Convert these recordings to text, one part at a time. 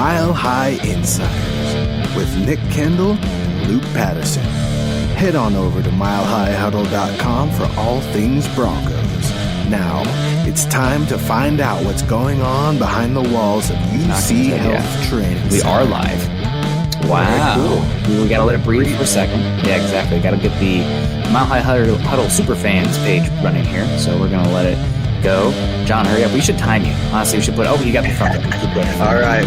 Mile High Insiders with Nick Kendell and Luke Patterson. Head on over to milehighhuddle.com for all things Broncos. Now, it's time to find out what's going on behind the walls of UC Health Training We are live. Wow. Cool. We got to let it breathe for a second. Yeah, exactly. Got to get the Mile High Huddle Superfans page running here. So we're going to let it go. John, hurry up. We should time you. Honestly, we should put, you got the front. All right.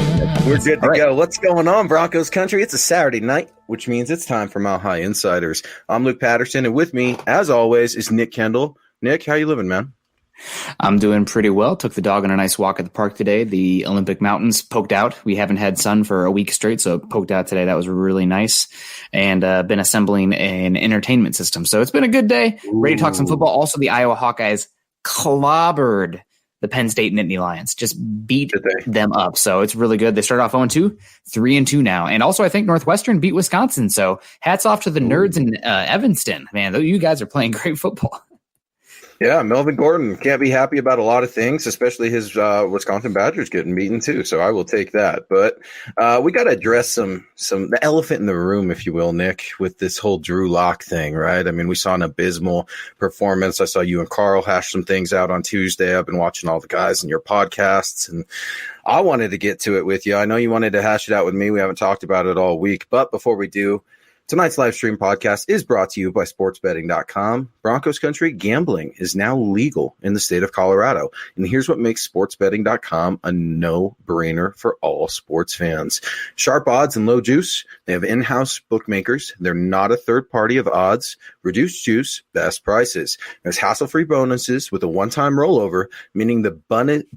We're good to go. What's going on, Broncos country? It's a Saturday night, which means it's time for Mile High Insiders. I'm Luke Patterson, and with me, as always, is Nick Kendell. Nick, how you living, man? I'm doing pretty well. Took the dog on a nice walk at the park today. The Olympic Mountains poked out. We haven't had sun for a week straight, so it poked out today. That was really nice. And been assembling an entertainment system. So it's been a good day. Ready to talk some football. Also, the Iowa Hawkeyes clobbered the Penn State Nittany Lions. Just beat them up. So it's really good. They started off 0-2, 3-2 now. And also, I think Northwestern beat Wisconsin. So hats off to the nerds in Evanston. Man, you guys are playing great football. Yeah, Melvin Gordon can't be happy about a lot of things, especially his Wisconsin Badgers getting beaten too. So I will take that. But we got to address the elephant in the room, if you will, Nick, with this whole Drew Lock thing, right? I mean, we saw an abysmal performance. I saw you and Carl hash some things out on Tuesday. I've been watching all the guys in your podcasts, and I wanted to get to it with you. I know you wanted to hash it out with me. We haven't talked about it all week. But before we do, tonight's live stream podcast is brought to you by sportsbetting.com. Broncos country, gambling is now legal in the state of Colorado. And here's what makes sportsbetting.com a no-brainer for all sports fans. Sharp odds and low juice. They have in-house bookmakers. They're not a third party of odds. Reduced juice, best prices. There's hassle-free bonuses with a one-time rollover, meaning the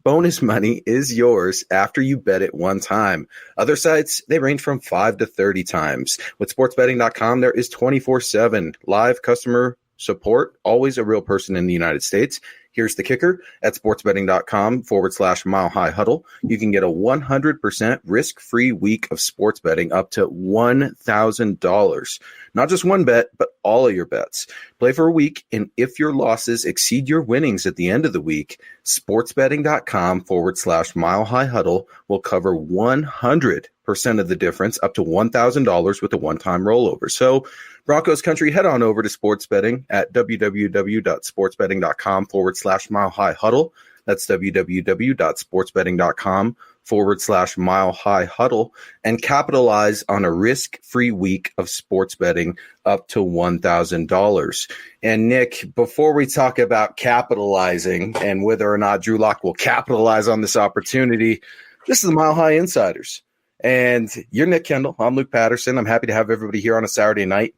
bonus money is yours after you bet it one time. Other sites, they range from 5 to 30 times. With sportsbetting.com, there is 24/7 live customer support, always a real person in the United States. Here's the kicker. At sportsbetting.com/Mile High Huddle, you can get a 100% risk-free week of sports betting up to $1,000. Not just one bet, but all of your bets. Play for a week, and if your losses exceed your winnings at the end of the week, sportsbetting.com/Mile High Huddle will cover 100% of the difference up to $1,000 with a one-time rollover. So Broncos country, head on over to sports betting at www.sportsbetting.com/Mile High Huddle. That's www.sportsbetting.com/Mile High Huddle and capitalize on a risk-free week of sports betting up to $1,000. And Nick, before we talk about capitalizing and whether or not Drew Lock will capitalize on this opportunity, this is the Mile High Insiders. And you're Nick Kendell. I'm Luke Patterson. I'm happy to have everybody here on a Saturday night.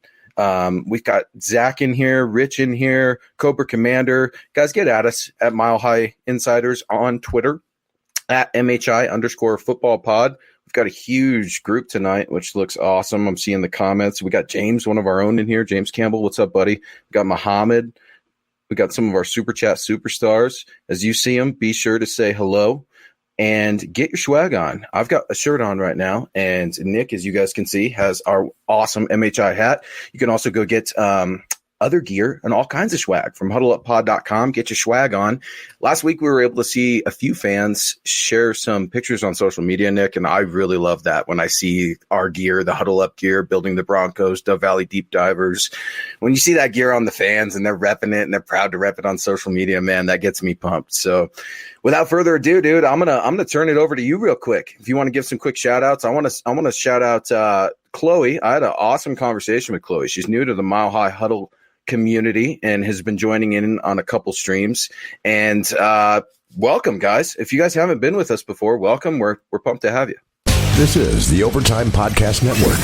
We've got Zach in here, Rich in here, Cobra Commander. Guys, get at us at Mile High Insiders on Twitter at MHI_football pod. We've got a huge group tonight, which looks awesome. I'm seeing the comments. We got James, one of our own in here. James Campbell, what's up, buddy? We got Muhammad. We got some of our Super Chat superstars. As you see them, be sure to say hello and get your swag on. I've got a shirt on right now, and Nick, as you guys can see, has our awesome MHI hat. You can also go get other gear and all kinds of swag from huddleuppod.com. Get your swag on. Last week, we were able to see a few fans share some pictures on social media, Nick, and I really love that when I see our gear, the Huddle Up gear, building the Broncos, Dove Valley Deep Divers. When you see that gear on the fans and they're repping it and they're proud to rep it on social media, man, that gets me pumped. So without further ado, dude, I'm gonna turn it over to you real quick. If you want to give some quick shout outs, I want to shout out Chloe. I had an awesome conversation with Chloe. She's new to the Mile High Huddle community and has been joining in on a couple streams. And welcome, guys. If you guys haven't been with us before, welcome. We're pumped to have you. This is the Overtime Podcast Network.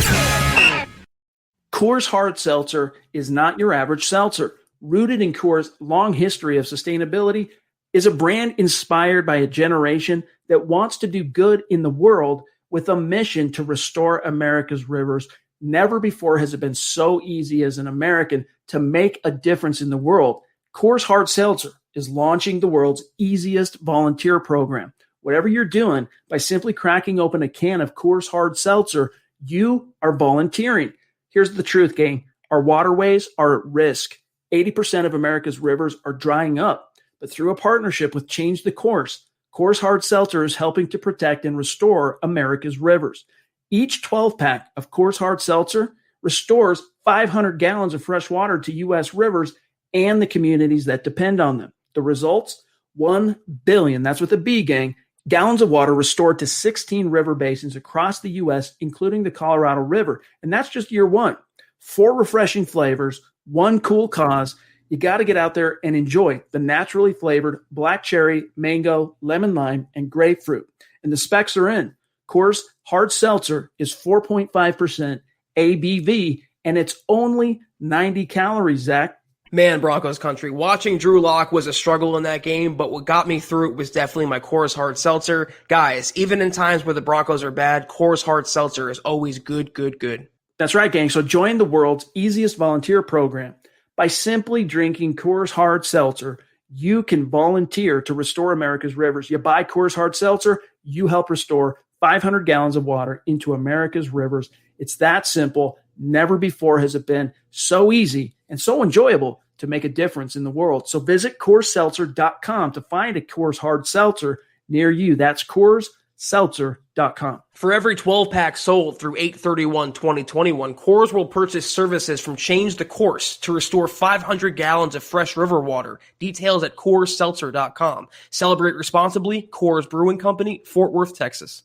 Coors Hard Seltzer is not your average seltzer. Rooted in Coors' long history of sustainability, is a brand inspired by a generation that wants to do good in the world with a mission to restore America's rivers. Never before has it been so easy as an American to make a difference in the world. Coors Hard Seltzer is launching the world's easiest volunteer program. Whatever you're doing, by simply cracking open a can of Coors Hard Seltzer, you are volunteering. Here's the truth, gang. Our waterways are at risk. 80% of America's rivers are drying up. But through a partnership with Change the Course, Coors Hard Seltzer is helping to protect and restore America's rivers. Each 12-pack of Coors Hard Seltzer restores 500 gallons of fresh water to U.S. rivers and the communities that depend on them. The results? 1 billion, that's with a B, gang, gallons of water restored to 16 river basins across the U.S., including the Colorado River. And that's just year one. 4 refreshing flavors, 1 cool cause. You got to get out there and enjoy the naturally flavored black cherry, mango, lemon lime, and grapefruit. And the specs are in. Coors Hard Seltzer is 4.5% ABV, and it's only 90 calories, Zach. Man, Broncos country, watching Drew Lock was a struggle in that game, but what got me through it was definitely my Coors Hard Seltzer. Guys, even in times where the Broncos are bad, Coors Hard Seltzer is always good, good, good. That's right, gang. So join the world's easiest volunteer program. By simply drinking Coors Hard Seltzer, you can volunteer to restore America's rivers. You buy Coors Hard Seltzer, you help restore 500 gallons of water into America's rivers. It's that simple. Never before has it been so easy and so enjoyable to make a difference in the world. So visit CoorsSeltzer.com to find a Coors Hard Seltzer near you. That's CoorsSeltzer.com. For every 12-pack sold through 8/31/2021, Coors will purchase services from Change the Course to restore 500 gallons of fresh river water. Details at CoorsSeltzer.com. Celebrate responsibly. Coors Brewing Company, Fort Worth, Texas.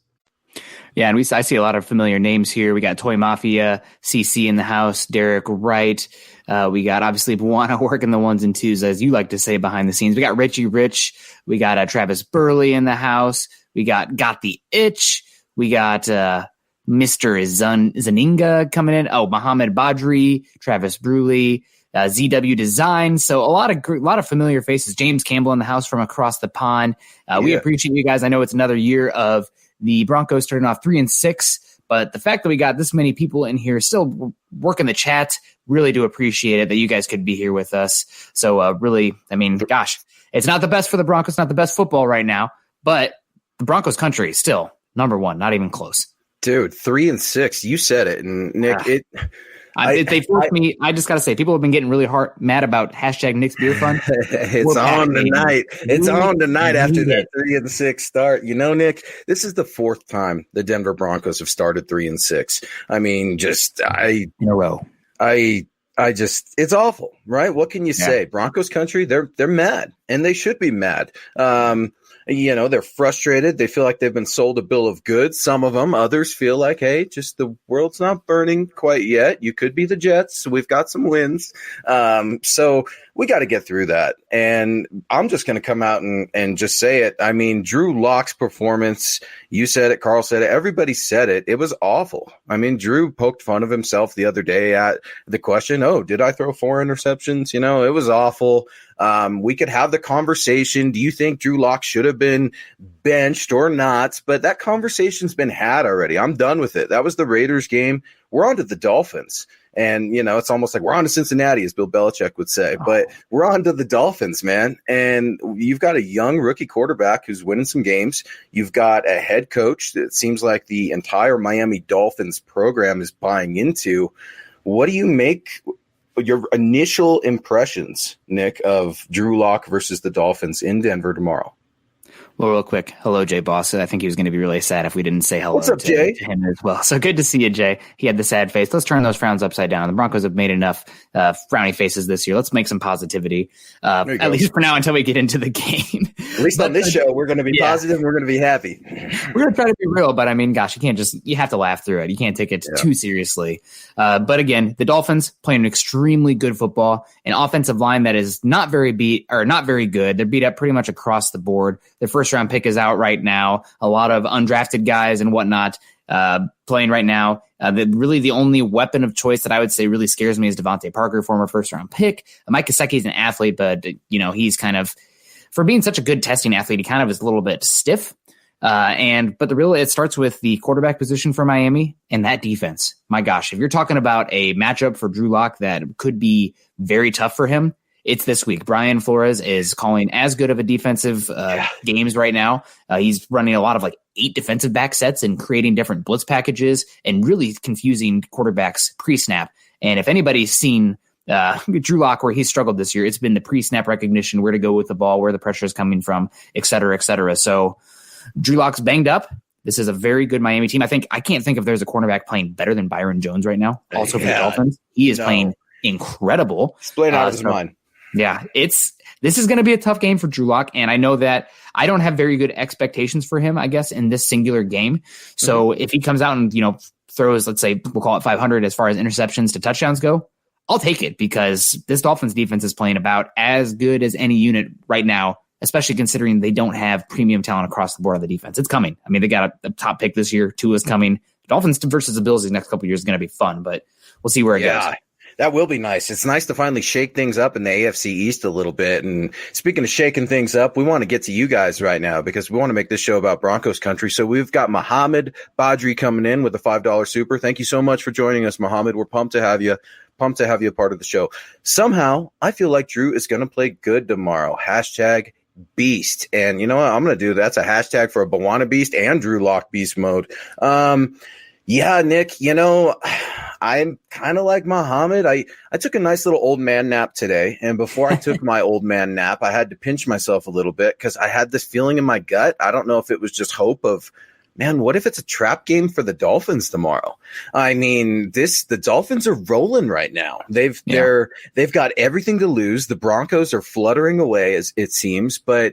Yeah, and I see a lot of familiar names here. We got Toy Mafia, CC in the house, Derek Wright. We got obviously Buwana working the ones and twos, as you like to say, behind the scenes. We got Richie Rich. We got Travis Burley in the house. We got the Itch. We got Mr. Zaninga coming in. Oh, Mohammed Badri, Travis Bruley, ZW Design. So a lot of familiar faces. James Campbell in the house from across the pond. We appreciate you guys. I know it's another year of the Broncos starting off 3-6, but the fact that we got this many people in here still working the chat, really do appreciate it that you guys could be here with us. So really, I mean, gosh, it's not the best for the Broncos, not the best football right now, but the Broncos country is still number one, not even close. Dude, 3-6, you said it. And Nick, they forced me. I just got to say, people have been getting really mad about hashtag Nick's Beer Fund. It's on tonight. It's on tonight after that 3-6 start. You know, Nick, this is the 4th time the Denver Broncos have started 3-6. I mean, in a row. It's awful, right? What can you say? Broncos country, they're mad, and they should be mad. You know, they're frustrated. They feel like they've been sold a bill of goods. Some of them, others feel like, hey, just the world's not burning quite yet. You could be the Jets. We've got some wins. So we got to get through that. And I'm just going to come out and just say it. I mean, Drew Lock's performance, you said it, Carl said it, everybody said it. It was awful. I mean, Drew poked fun of himself the other day at the question, did I throw 4 interceptions? You know, it was awful. We could have the conversation. Do you think Drew Lock should have been benched or not? But that conversation's been had already. I'm done with it. That was the Raiders game. We're on to the Dolphins. And, you know, it's almost like we're on to Cincinnati, as Bill Belichick would say. But we're on to the Dolphins, man. And you've got a young rookie quarterback who's winning some games. You've got a head coach that seems like the entire Miami Dolphins program is buying into. What do you make your initial impressions, Nick, of Drew Lock versus the Dolphins in Denver tomorrow? Well, real quick, hello, Jay Boss. I think he was going to be really sad if we didn't say hello. What's up, Jay? To him as well. So good to see you, Jay. He had the sad face. Let's turn those frowns upside down. The Broncos have made enough frowny faces this year. Let's make some positivity, at least for now until we get into the game. At least on this show, we're going to be positive and we're going to be happy. We're going to try to be real, but I mean, gosh, you have to laugh through it. You can't take it too seriously. But again, the Dolphins playing an extremely good football, an offensive line that is not very good. They're beat up pretty much across the board. Their first round pick is out right now. A lot of undrafted guys and whatnot playing right now. Really the only weapon of choice that I would say really scares me is Devontae Parker, former first-round pick. Mike Gesicki is an athlete, but he's kind of, for being such a good testing athlete, he kind of is a little bit stiff. But it starts with the quarterback position for Miami and that defense. My gosh, if you're talking about a matchup for Drew Lock that could be very tough for him, it's this week. Brian Flores is calling as good of a defensive games right now. He's running a lot of 8 defensive back sets and creating different blitz packages and really confusing quarterbacks pre-snap. And if anybody's seen Drew Lock, where he struggled this year, it's been the pre-snap recognition, where to go with the ball, where the pressure is coming from, et cetera, et cetera. So Drew Lock's banged up. This is a very good Miami team. I can't think if there's a cornerback playing better than Byron Jones right now. Also for the Dolphins, he is playing incredible. He's playing out of his mind. Yeah, this is going to be a tough game for Drew Lock, and I know that I don't have very good expectations for him, I guess, in this singular game. So if he comes out and throws, let's say, we'll call it 500 as far as interceptions to touchdowns go, I'll take it, because this Dolphins defense is playing about as good as any unit right now, especially considering they don't have premium talent across the board on the defense. It's coming. I mean, they got a top pick this year. Tua's coming. Dolphins versus the Bills these next couple of years is going to be fun, but we'll see where it goes. That will be nice. It's nice to finally shake things up in the AFC East a little bit. And speaking of shaking things up, we want to get to you guys right now, because we want to make this show about Broncos country. So we've got Mohammed Badri coming in with a $5 super. Thank you so much for joining us, Mohammed. We're pumped to have you. Pumped to have you a part of the show. Somehow, I feel like Drew is going to play good tomorrow. Hashtag beast. And you know what? I'm going to do that's a hashtag for a Bawana beast and Drew Lock beast mode. Yeah, Nick, I'm kind of like Mohammed. I took a nice little old man nap today. And before I took my old man nap, I had to pinch myself a little bit, because I had this feeling in my gut. I don't know if it was just hope of, man, what if it's a trap game for the Dolphins tomorrow? I mean, the Dolphins are rolling right now. They've got everything to lose. The Broncos are fluttering away, as it seems. But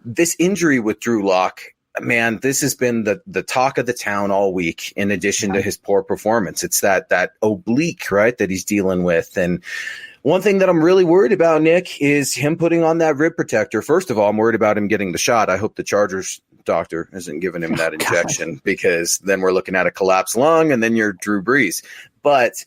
this injury with Drew Lock, man, this has been the talk of the town all week, in addition to his poor performance. It's that oblique, right, that he's dealing with. And one thing that I'm really worried about, Nick, is him putting on that rib protector. First of all, I'm worried about him getting the shot. I hope the Chargers doctor isn't giving him that injection, because then we're looking at a collapsed lung, and then you're Drew Brees. But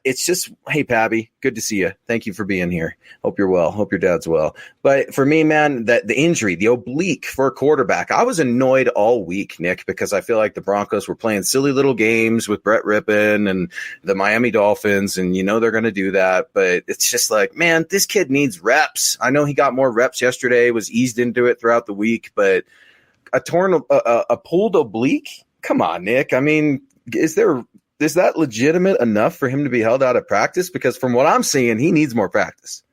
it's just, hey, Pabby, good to see you. Thank you for being here. Hope you're well. Hope your dad's well. But for me, man, that the injury, the oblique for a quarterback, I was annoyed all week, Nick, because I feel like the Broncos were playing silly little games with Brett Rippon and the Miami Dolphins, and they're going to do that. But it's just like, man, this kid needs reps. I know he got more reps yesterday, was eased into it throughout the week, but a pulled oblique? Come on, Nick. I mean, is that legitimate enough for him to be held out of practice? Because from what I'm seeing, he needs more practice.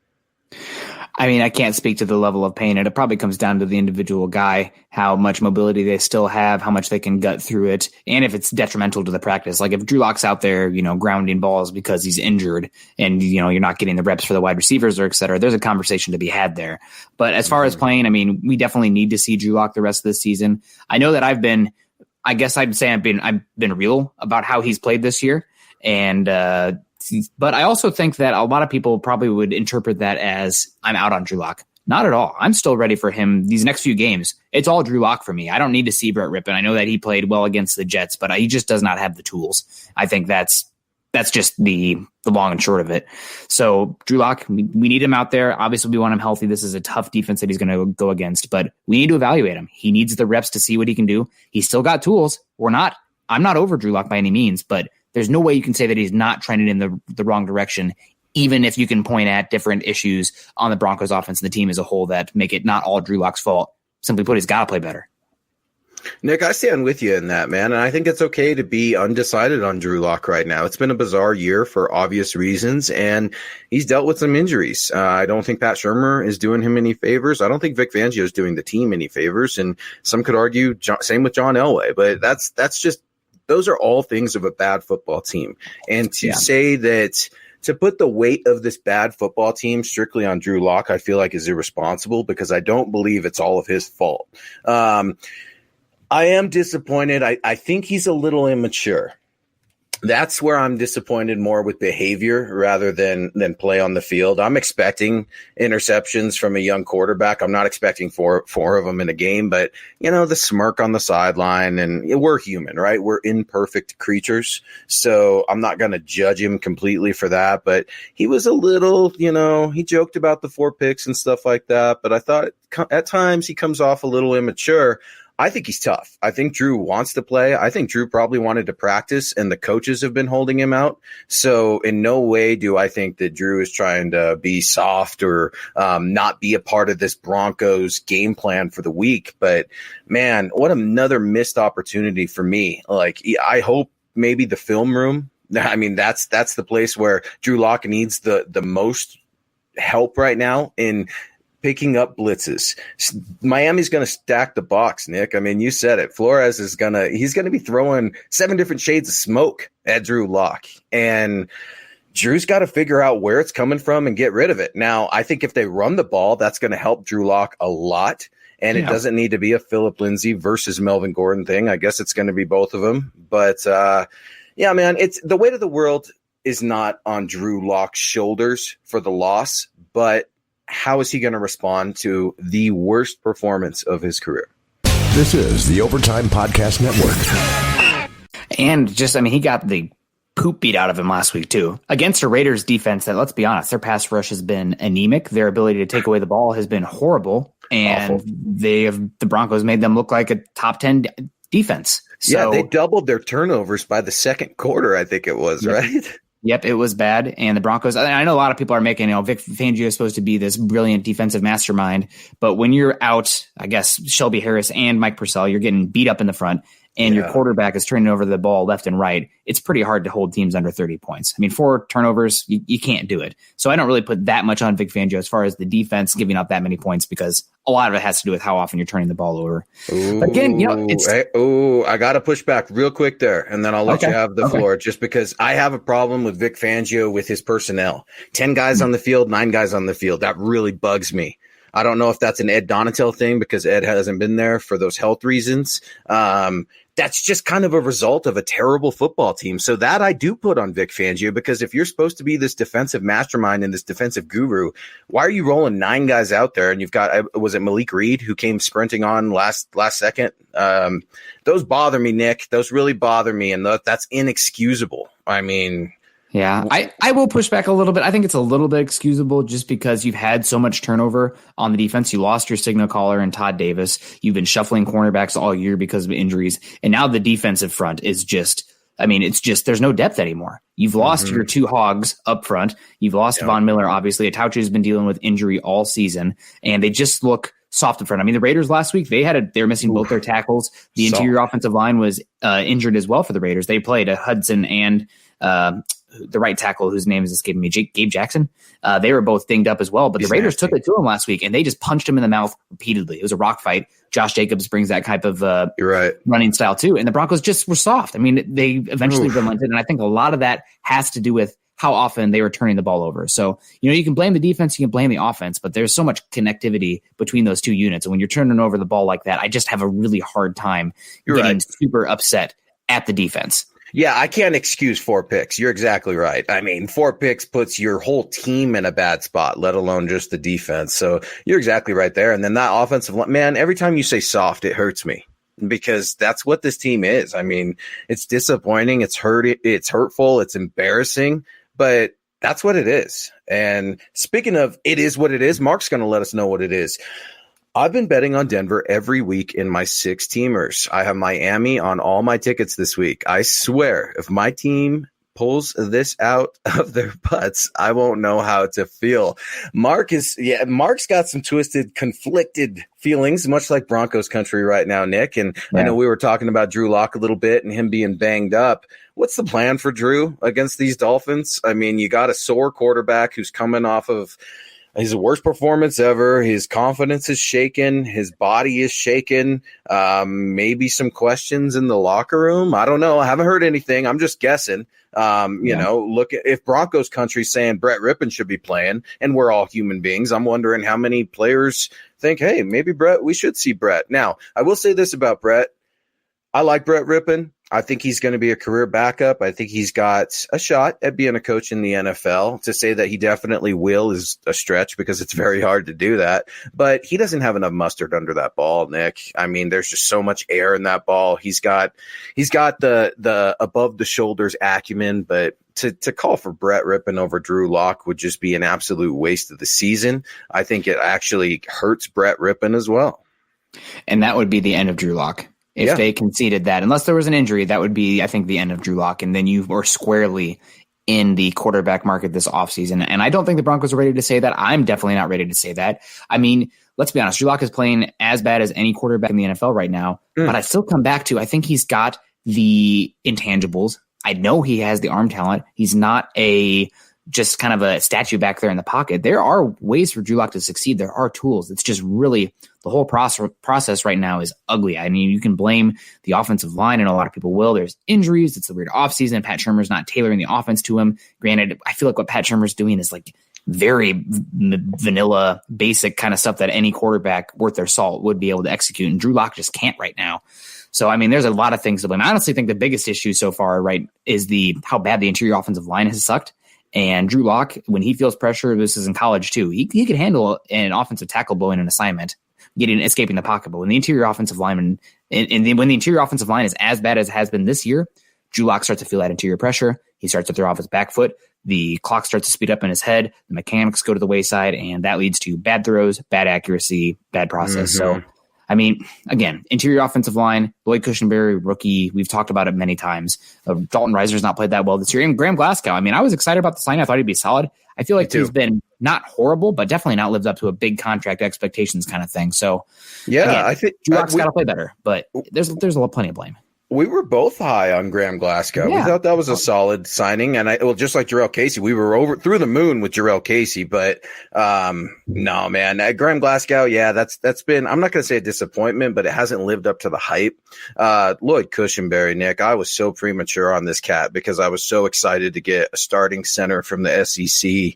I mean, I can't speak to the level of pain, and it probably comes down to the individual guy, how much mobility they still have, how much they can gut through it, and if it's detrimental to the practice. Like if Drew Lock's out there, grounding balls because he's injured, and, you're not getting the reps for the wide receivers or et cetera, there's a conversation to be had there. But as far as playing, I mean, we definitely need to see Drew Lock the rest of the season. I know that I've been real about how he's played this year. And, but I also think that a lot of people probably would interpret that as I'm out on Drew Lock. Not at all. I'm still ready for him these next few games. It's all Drew Lock for me. I don't need to see Brett Rippon. I know that he played well against the Jets, but he just does not have the tools. I think that's just the long and short of it. So Drew Lock, we need him out there. Obviously, we want him healthy. This is a tough defense that he's going to go against, but we need to evaluate him. He needs the reps to see what he can do. He's still got tools. I'm not over Drew Lock by any means, but there's no way you can say that he's not trending in the wrong direction, even if you can point at different issues on the Broncos offense and the team as a whole that make it not all Drew Lock's fault. Simply put, he's got to play better. Nick, I stand with you in that, man. And I think it's okay to be undecided on Drew Lock right now. It's been a bizarre year for obvious reasons, and he's dealt with some injuries. I don't think Pat Shurmur is doing him any favors. I don't think Vic Fangio is doing the team any favors. And some could argue same with John Elway, but that's just, those are all things of a bad football team. And to say that, to put the weight of this bad football team strictly on Drew Lock, I feel like is irresponsible, because I don't believe it's all of his fault. I am disappointed. I think he's a little immature. That's where I'm disappointed more with behavior rather than play on the field. I'm expecting interceptions from a young quarterback. I'm not expecting four of them in a game, but the smirk on the sideline, and we're human, right? We're imperfect creatures. So I'm not going to judge him completely for that, but he was a little, he joked about the 4 picks and stuff like that, but I thought at times he comes off a little immature. I think he's tough. I think Drew wants to play. I think Drew probably wanted to practice, and the coaches have been holding him out. So in no way do I think that Drew is trying to be soft or not be a part of this Broncos game plan for the week. But, man, what another missed opportunity for me. Like, I hope maybe the film room I mean, that's the place where Drew Lock needs the most help right now in picking up blitzes. Miami's going to stack the box, Nick. I mean, you said it. Flores he's going to be throwing 7 different shades of smoke at Drew Lock. And Drew's got to figure out where it's coming from and get rid of it. Now, I think if they run the ball, that's going to help Drew Lock a lot. And it doesn't need to be a Phillip Lindsay versus Melvin Gordon thing. I guess it's going to be both of them. But, yeah, man, it's the weight of the world is not on Drew Lock's shoulders for the loss, but how is he going to respond to the worst performance of his career? This is the Overtime Podcast Network. And he got the poop beat out of him last week, too. Against a Raiders defense that, let's be honest, their pass rush has been anemic. Their ability to take away the ball has been horrible. And the Broncos made them look like a top 10 defense. So, yeah, they doubled their turnovers by the second quarter, I think it was, right? Yep, it was bad. And the Broncos, I know a lot of people are making, Vic Fangio is supposed to be this brilliant defensive mastermind. But when you're out, I guess, Shelby Harris and Mike Purcell, you're getting beat up in the front. And your quarterback is turning over the ball left and right. It's pretty hard to hold teams under 30 points. I mean, 4 turnovers, you can't do it. So I don't really put that much on Vic Fangio as far as the defense giving up that many points, because a lot of it has to do with how often you're turning the ball over. But again, I got to push back real quick there, and then I'll let you have the floor, just because I have a problem with Vic Fangio with his personnel. 10 guys on the field, 9 guys on the field. That really bugs me. I don't know if that's an Ed Donatel thing, because Ed hasn't been there for those health reasons. That's just kind of a result of a terrible football team. So that I do put on Vic Fangio, because if you're supposed to be this defensive mastermind and this defensive guru, why are you rolling 9 guys out there? And you've got, was it Malik Reed who came sprinting on last second? Those bother me, Nick. Those really bother me. And that's inexcusable. I mean, yeah, I will push back a little bit. I think it's a little bit excusable just because you've had so much turnover on the defense. You lost your signal caller and Todd Davis. You've been shuffling cornerbacks all year because of injuries. And now the defensive front is there's no depth anymore. You've lost your 2 hogs up front. You've lost Von Miller, obviously. Atauchi has been dealing with injury all season, and they just look soft in front. I mean, the Raiders last week, they were missing both their tackles. The interior offensive line was injured as well for the Raiders. They played a Hudson and the right tackle, whose name is escaping me, Gabe Jackson. They were both dinged up as well, but the Raiders took it to him last week, and they just punched him in the mouth repeatedly. It was a rock fight. Josh Jacobs brings that type of running style too, and the Broncos just were soft. I mean, they eventually relented, and I think a lot of that has to do with how often they were turning the ball over. So, you can blame the defense, you can blame the offense, but there's so much connectivity between those two units, and when you're turning over the ball like that, I just have a really hard time getting super upset at the defense. Yeah, I can't excuse 4 picks. You're exactly right. I mean, 4 picks puts your whole team in a bad spot, let alone just the defense. So you're exactly right there. And then that offensive line, man, every time you say soft, it hurts me, because that's what this team is. I mean, it's disappointing. It's hurtful. It's embarrassing, but that's what it is. And speaking of it is what it is, Mark's going to let us know what it is. I've been betting on Denver every week in my 6-teamers. I have Miami on all my tickets this week. I swear, if my team pulls this out of their butts, I won't know how to feel. Mark's got some twisted, conflicted feelings, much like Broncos country right now, Nick. And I know we were talking about Drew Lock a little bit and him being banged up. What's the plan for Drew against these Dolphins? I mean, you got a sore quarterback who's coming off of his worst performance ever. His confidence is shaken. His body is shaken. Maybe some questions in the locker room. I don't know. I haven't heard anything. I'm just guessing. Look, if Broncos country saying Brett Rippon should be playing, and we're all human beings, I'm wondering how many players think, hey, maybe we should see Brett. Now, I will say this about Brett. I like Brett Rippon. I think he's going to be a career backup. I think he's got a shot at being a coach in the NFL. To say that he definitely will is a stretch, because it's very hard to do that. But he doesn't have enough mustard under that ball, Nick. I mean, there's just so much air in that ball. He's got the above the shoulders acumen, but to call for Brett Rippon over Drew Lock would just be an absolute waste of the season. I think it actually hurts Brett Rippon as well. And that would be the end of Drew Lock. If they conceded that, unless there was an injury, that would be, I think, the end of Drew Lock. And then you were squarely in the quarterback market this offseason. And I don't think the Broncos are ready to say that. I'm definitely not ready to say that. I mean, let's be honest. Drew Lock is playing as bad as any quarterback in the NFL right now. But I still come back to, I think he's got the intangibles I know he has the arm talent. He's not just kind of a statue back there in the pocket. There are ways for Drew Lock to succeed. There are tools. It's just really the whole process right now is ugly. I mean, you can blame the offensive line, and a lot of people will. There's injuries. It's a weird offseason. Pat Shurmur's not tailoring the offense to him. Granted, I feel like what Pat Shurmur's doing is like very vanilla, basic kind of stuff that any quarterback worth their salt would be able to execute, and Drew Lock just can't right now. So, I mean, there's a lot of things to blame. I honestly think the biggest issue so far, right, is how bad the interior offensive line has sucked. And Drew Lock, when he feels pressure, this is in college too, he can handle an offensive tackle blowing an assignment, escaping the pocket. But when the interior offensive lineman, when the interior offensive line is as bad as it has been this year, Drew Lock starts to feel that interior pressure. He starts to throw off his back foot. The clock starts to speed up in his head. The mechanics go to the wayside, and that leads to bad throws, bad accuracy, bad process. So, I mean, again, interior offensive line, Lloyd Cushenberry, rookie. We've talked about it many times. Dalton Reiser's not played that well this year. And Graham Glasgow, I mean, I was excited about the sign. I thought he'd be solid. I feel like he's been not horrible, but definitely not lived up to a big contract expectations kind of thing. So, yeah, again, I think Drew Lock's got to play better, but there's plenty of blame. We were both high on Graham Glasgow. Yeah. We thought that was a solid signing. And just like Jarrell Casey, we were through the moon with Jarrell Casey, but, no, man, Graham Glasgow. Yeah, that's been, I'm not going to say a disappointment, but it hasn't lived up to the hype. Lloyd Cushenberry, Nick, I was so premature on this cat because I was so excited to get a starting center from the SEC.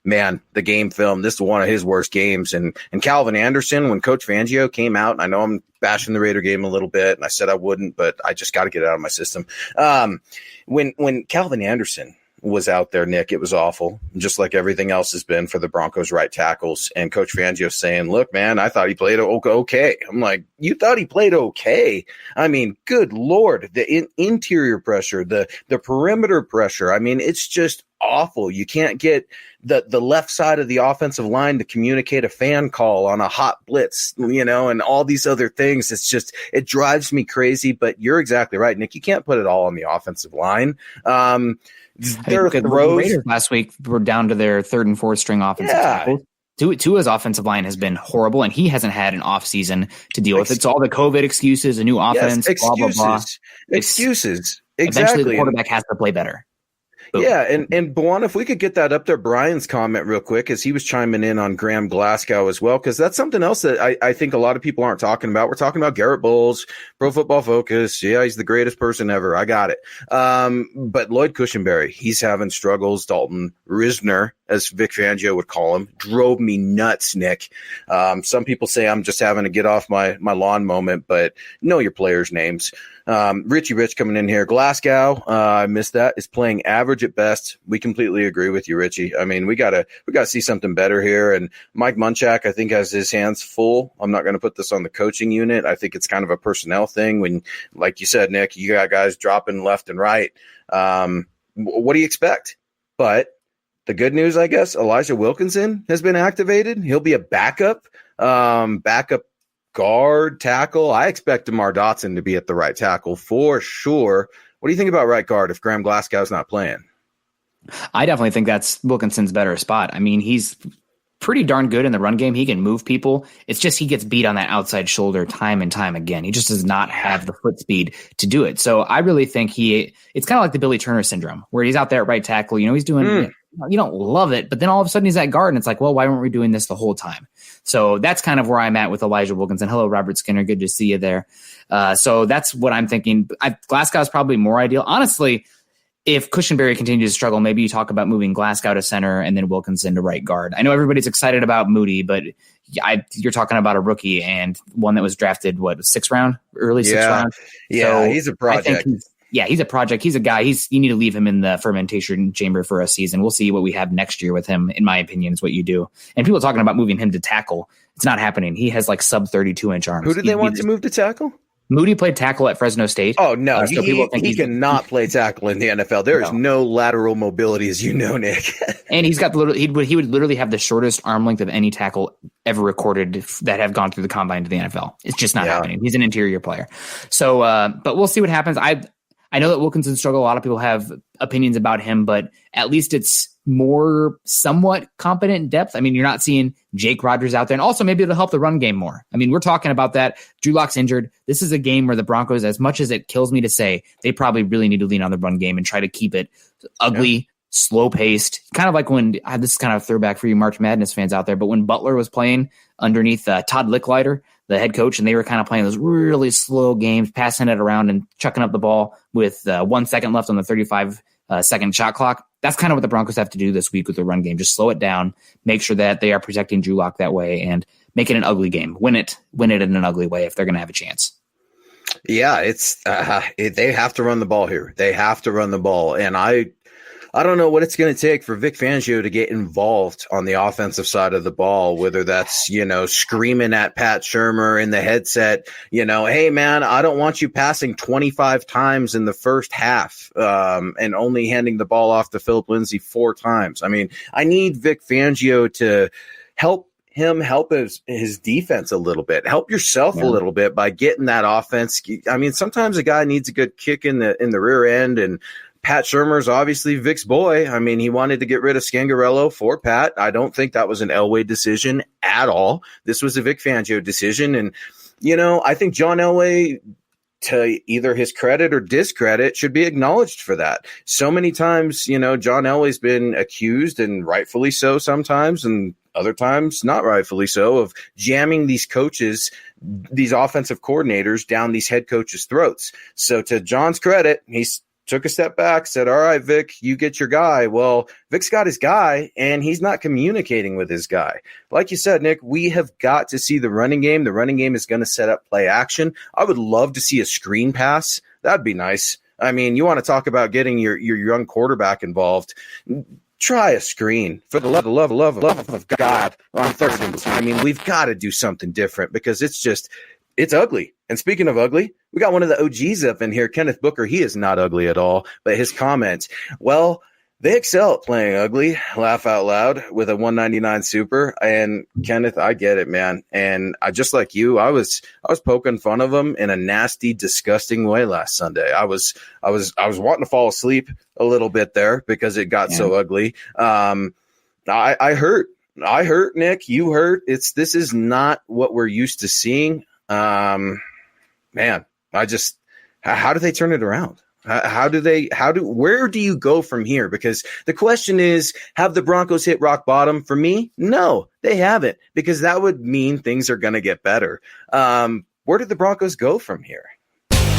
Man, the game film, this is one of his worst games. And Calvin Anderson, when Coach Fangio came out, and I know I'm bashing the Raider game a little bit, and I said I wouldn't, but I just got to get it out of my system. When Calvin Anderson was out there, Nick, it was awful, just like everything else has been for the Broncos right tackles. And Coach Fangio saying, look, man, I thought he played okay. I'm like, you thought he played okay? I mean, good Lord, the interior pressure, the perimeter pressure. I mean, it's just awful. You can't get the left side of the offensive line to communicate a fan call on a hot blitz, and all these other things. It's just, it drives me crazy, but you're exactly right, Nick. You can't put it all on the offensive line. The Raiders last week were down to their third and fourth string offensive tackles. Tua's offensive line has been horrible, and he hasn't had an off season to deal with. It's all the COVID excuses, a new offense, blah, blah, blah. Excuses. Eventually the quarterback has to play better. Boom. Yeah, and Buwan, if we could get that up there, Brian's comment real quick, as he was chiming in on Graham Glasgow as well, because that's something else that I think a lot of people aren't talking about. We're talking about Garrett Bowles, Pro Football Focus. Yeah, he's the greatest person ever. I got it. But Lloyd Cushenberry, he's having struggles. Dalton Risner, as Vic Fangio would call him, drove me nuts, Nick. Some people say I'm just having to get off my lawn moment, but know your players' names. Richie Rich coming in here. Glasgow, I missed that, is playing average at best. We completely agree with you, Richie. I mean, we gotta see something better here. And Mike Munchak, I think, has his hands full. I'm not going to put this on the coaching unit. I think it's kind of a personnel thing. When, like you said, Nick, you got guys dropping left and right. What do you expect? But the good news, I guess, Elijah Wilkinson has been activated. He'll be a backup guard, tackle. I expect DeMar Dotson to be at the right tackle for sure. What do you think about right guard if Graham Glasgow's not playing? I definitely think that's Wilkinson's better spot. I mean, he's pretty darn good in the run game. He can move people. It's just he gets beat on that outside shoulder time and time again. He just does not have the foot speed to do it. So I really think it's kind of like the Billy Turner syndrome, where he's out there at right tackle. He's doing you don't love it, but then all of a sudden he's at guard, and it's like, well, why weren't we doing this the whole time? So that's kind of where I'm at with Elijah Wilkinson. Hello, Robert Skinner. Good to see you there. So that's what I'm thinking. Glasgow is probably more ideal. Honestly, if Cushenberry continues to struggle, maybe you talk about moving Glasgow to center and then Wilkinson to right guard. I know everybody's excited about Moody, but you're talking about a rookie and one that was drafted, sixth round? Yeah, so he's a project. He's a project. He's a guy. You need to leave him in the fermentation chamber for a season. We'll see what we have next year with him, in my opinion, is what you do. And people talking about moving him to tackle. It's not happening. He has sub 32-inch arms. Who did they want to move to tackle? Moody played tackle at Fresno State. Oh, no. So he cannot play tackle in the NFL. There is no lateral mobility, as you know, Nick. And he's got he would literally have the shortest arm length of any tackle ever recorded that have gone through the combine to the NFL. It's just not happening. He's an interior player. So, but we'll see what happens. I know that Wilkinson struggled. A lot of people have opinions about him, but at least it's more somewhat competent depth. I mean, you're not seeing Jake Rodgers out there, and also maybe it'll help the run game more. I mean, we're talking about that. Drew Lock's injured. This is a game where the Broncos, as much as it kills me to say, they probably really need to lean on the run game and try to keep it ugly, slow paced. Kind of like when this is kind of a throwback for you March Madness fans out there, but when Butler was playing underneath Todd Licklider, the head coach, and they were kind of playing those really slow games, passing it around and chucking up the ball with 1 second left on the 35-second shot clock. That's kind of what the Broncos have to do this week with the run game. Just slow it down, make sure that they are protecting Drew Lock that way, and make it an ugly game. Win it in an ugly way if they're going to have a chance. Yeah, it's they have to run the ball here. They have to run the ball, and I don't know what it's going to take for Vic Fangio to get involved on the offensive side of the ball, whether that's, screaming at Pat Shurmur in the headset, hey, man, I don't want you passing 25 times in the first half and only handing the ball off to Philip Lindsay 4 times. I mean, I need Vic Fangio to help his defense a little bit, help yourself a little bit by getting that offense. I mean, sometimes a guy needs a good kick in the rear end, and Pat Shurmur's obviously Vic's boy. I mean, he wanted to get rid of Scangarello for Pat. I don't think that was an Elway decision at all. This was a Vic Fangio decision. And, I think John Elway, to either his credit or discredit, should be acknowledged for that. So many times, John Elway's been accused, and rightfully so sometimes, and other times not rightfully so, of jamming these coaches, these offensive coordinators down these head coaches' throats. So to John's credit, he's took a step back, said, all right, Vic, you get your guy. Well, Vic's got his guy, and he's not communicating with his guy. Like you said, Nick, we have got to see the running game. The running game is going to set up play action. I would love to see a screen pass. That'd be nice. I mean, you want to talk about getting your young quarterback involved. Try a screen for the love of God on third and 2. I mean, we've got to do something different because it's ugly. And speaking of ugly, we got one of the OGs up in here, Kenneth Booker. He is not ugly at all, but his comments, well, they excel at playing ugly, laugh out loud with a 199 super. And Kenneth, I get it, man. And I just like you, I was poking fun of him in a nasty, disgusting way last Sunday. I was wanting to fall asleep a little bit there because it got so ugly. I hurt, Nick. You hurt. This is not what we're used to seeing. Man, how do they turn it around? Where do you go from here? Because the question is, have the Broncos hit rock bottom? For me, no, they haven't, because that would mean things are going to get better. Where did the Broncos go from here?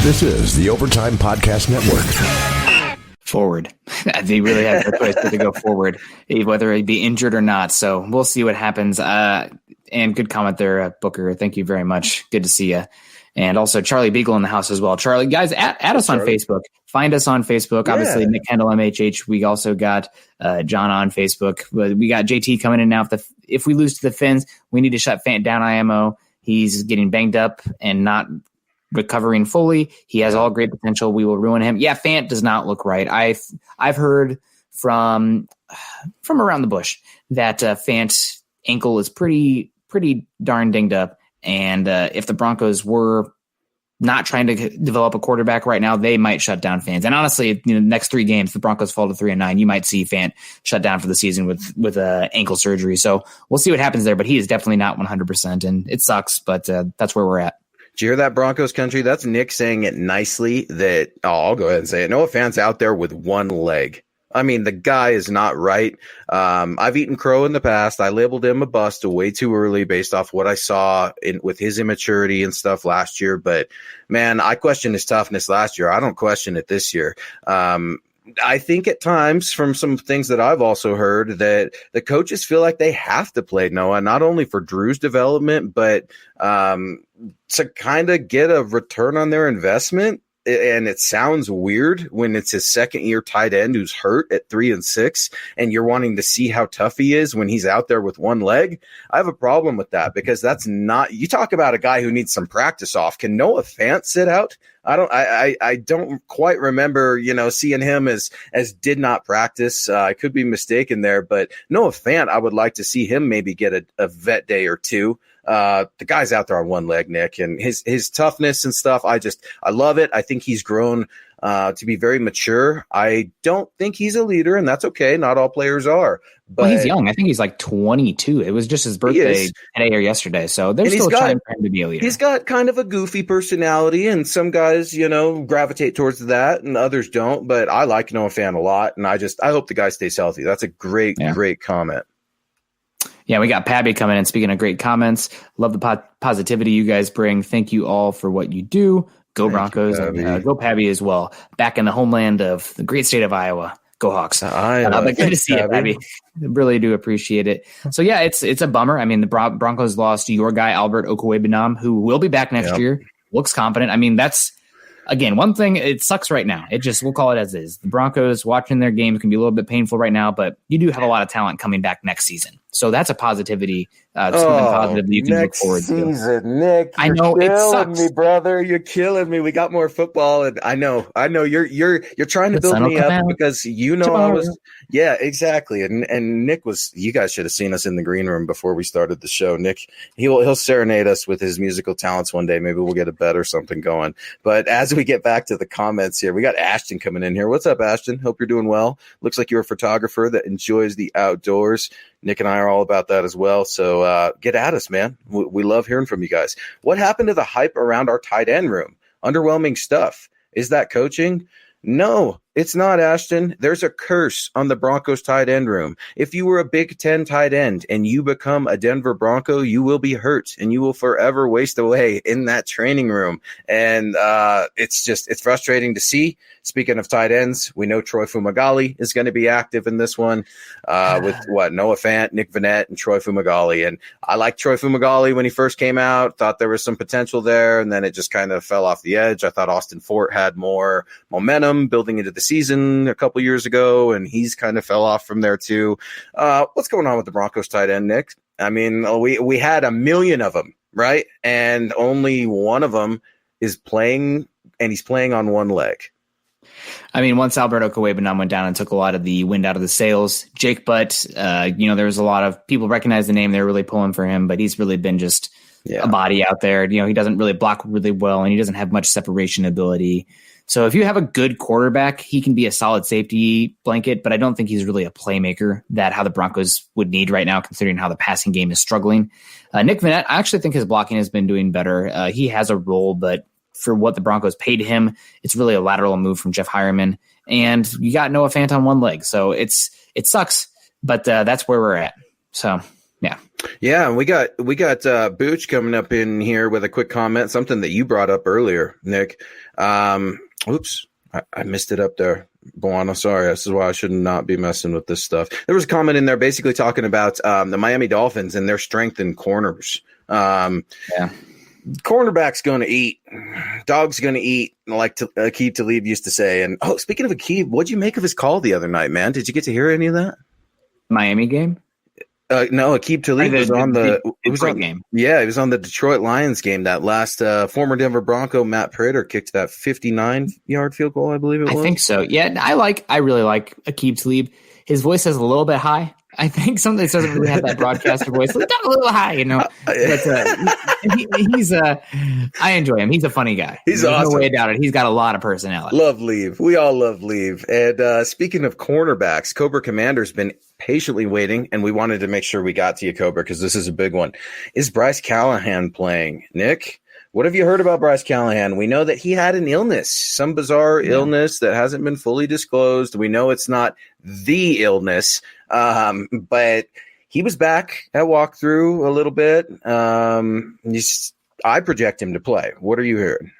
This is the Overtime Podcast Network. Forward. They really have no choice but to go forward, whether he be injured or not. So we'll see what happens. And good comment there, Booker. Thank you very much. Good to see you. And also Charlie Beagle in the house as well. Charlie, guys, add us on Facebook. Find us on Facebook. Obviously, Nick Kendell, MHH. We also got John on Facebook. We got JT coming in now. If we lose to the Finns, we need to shut Fant down IMO. He's getting banged up and not recovering fully. He has all great potential. We will ruin him. Yeah, Fant does not look right. I've heard from around the bush that Fant's ankle is pretty darn dinged up. And if the Broncos were not trying to develop a quarterback right now, they might shut down Fant. And honestly, next 3 games, the Broncos fall to 3-9. You might see Fant shut down for the season with ankle surgery. So we'll see what happens there. But he is definitely not 100%, and it sucks. But that's where we're at. Did you hear that, Broncos country? That's Nick saying it nicely. I'll go ahead and say it. Noah Fant's out there with one leg. I mean, the guy is not right. I've eaten crow in the past. I labeled him a bust way too early based off what I saw with his immaturity and stuff last year. But, man, I questioned his toughness last year. I don't question it this year. I think at times, from some things that I've also heard, that the coaches feel like they have to play Noah, not only for Drew's development, but to kind of get a return on their investment. And it sounds weird when it's his second-year tight end who's hurt at 3-6, and you're wanting to see how tough he is when he's out there with one leg. I have a problem with that, because that's not – you talk about a guy who needs some practice off. Can Noah Fant sit out? I don't quite remember, seeing him as did not practice. I could be mistaken there, but Noah Fant, I would like to see him maybe get a vet day or two. The guy's out there on one leg, Nick, and his toughness and stuff. I love it. I think he's grown to be very mature. I don't think he's a leader, and that's okay. Not all players are. But well, he's young. I think he's like 22. It was just his birthday today or yesterday. So there's still time for him to be a leader. He's got kind of a goofy personality, and some guys, gravitate towards that and others don't. But I like Noah Fant a lot, and I hope the guy stays healthy. That's a great comment. Yeah, we got Pabby coming in. Speaking of great comments, love the positivity you guys bring. Thank you all for what you do. Go Broncos. And go Pabby as well. Back in the homeland of the great state of Iowa. Go Hawks. Good to see you, Abby. Really do appreciate it. So, yeah, it's a bummer. I mean, the Broncos lost your guy, Albert Okwuegbunam, who will be back next year. Looks confident. I mean, that's, again, one thing. It sucks right now. We'll call it as is. The Broncos watching their games can be a little bit painful right now, but you do have a lot of talent coming back next season. So that's a positivity, something positive that you can look forward to. Nick, I know it killing me, brother. You're killing me. We got more football, and I know. You're trying to build me up because I was. Yeah, exactly. And Nick was. You guys should have seen us in the green room before we started the show. Nick, he'll serenade us with his musical talents one day. Maybe we'll get a bet or something going. But as we get back to the comments here, we got Ashton coming in here. What's up, Ashton? Hope you're doing well. Looks like you're a photographer that enjoys the outdoors. Nick and I are all about that as well. So get at us, man. We love hearing from you guys. What happened to the hype around our tight end room? Underwhelming stuff. Is that coaching? No, it's not, Ashton. There's a curse on the Broncos tight end room. If you were a Big Ten tight end and you become a Denver Bronco, you will be hurt and you will forever waste away in that training room. And it's frustrating to see. Speaking of tight ends, we know Troy Fumagalli is going to be active in this one with Noah Fant, Nick Vannett, and Troy Fumagalli. And I liked Troy Fumagalli when he first came out, thought there was some potential there, and then it just kind of fell off the edge. I thought Austin Fort had more momentum building into the season a couple years ago, and he's kind of fell off from there too. What's going on with the Broncos tight end, Nick? I mean, we had a million of them, right? And only one of them is playing, and he's playing on one leg. I mean, once Albert Okwuegbunam went down and took a lot of the wind out of the sails, Jake Butt, there was a lot of people recognize the name. They're really pulling for him, but he's really been just a body out there. He doesn't really block really well, and he doesn't have much separation ability. So if you have a good quarterback, he can be a solid safety blanket, but I don't think he's really a playmaker how the Broncos would need right now, considering how the passing game is struggling. Nick Vannett, I actually think his blocking has been doing better. He has a role, but for what the Broncos paid him, it's really a lateral move from Jeff Hireman. And you got Noah Fant on one leg. So it sucks, but that's where we're at. So, yeah. Yeah, we got Booch coming up in here with a quick comment, something that you brought up earlier, Nick. Oops, I missed it up there. Buono, sorry. This is why I should not be messing with this stuff. There was a comment in there basically talking about the Miami Dolphins and their strength in corners. Cornerback's going to eat. Dog's going to eat, like Aqib Talib used to say. And, speaking of Aqib, what'd you make of his call the other night, man? Did you get to hear any of that? Miami game? No, Aqib Talib was on the game. Yeah, he was on the Detroit Lions game. That last former Denver Bronco Matt Prater kicked that 59-yard field goal, I believe it was. I think so. Yeah, I really like Aqib Talib. His voice is a little bit high. I think something doesn't really have that broadcaster voice. It's a little high, But he's I enjoy him. He's a funny guy. He's awesome. No way about it. He's got a lot of personality. Love Leave. We all love Leave. And speaking of cornerbacks, Cobra Commander's been patiently waiting, and we wanted to make sure we got to you, Cobra, because this is a big one. Is Bryce Callahan playing? Nick, what have you heard about Bryce Callahan? We know that he had an illness, some bizarre illness that hasn't been fully disclosed. We know it's not the illness, but he was back at walkthrough a little bit. I project him to play. What are you hearing?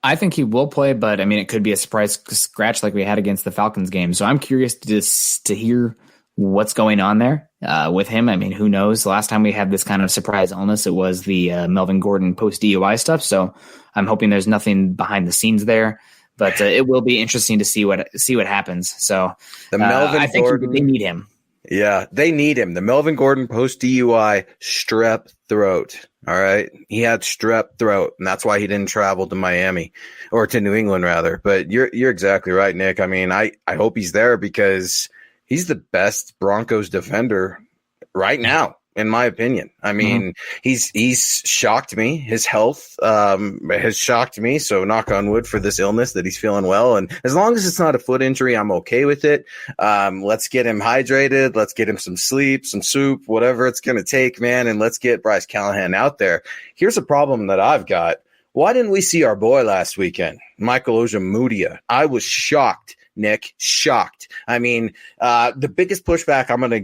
I think he will play, but I mean, it could be a surprise scratch like we had against the Falcons game. So I'm curious to hear what's going on there with him. I mean, who knows? The last time we had this kind of surprise illness, it was the Melvin Gordon post DUI stuff. So I'm hoping there's nothing behind the scenes there, but it will be interesting to see what happens. So I think they need him. Yeah, they need him. The Melvin Gordon post DUI strep throat. All right. He had strep throat, and that's why he didn't travel to Miami or to New England rather. But you're exactly right, Nick. I mean, I hope he's there because he's the best Broncos defender right now. in my opinion. I mean, he's shocked me. His health has shocked me. So knock on wood for this illness that he's feeling well. And as long as it's not a foot injury, I'm okay with it. Let's get him hydrated. Let's get him some sleep, some soup, whatever it's going to take, man. And let's get Bryce Callahan out there. Here's a problem that I've got. Why didn't we see our boy last weekend, Michael Ojemudia? I was shocked, Nick, shocked. I mean, the biggest pushback I'm going to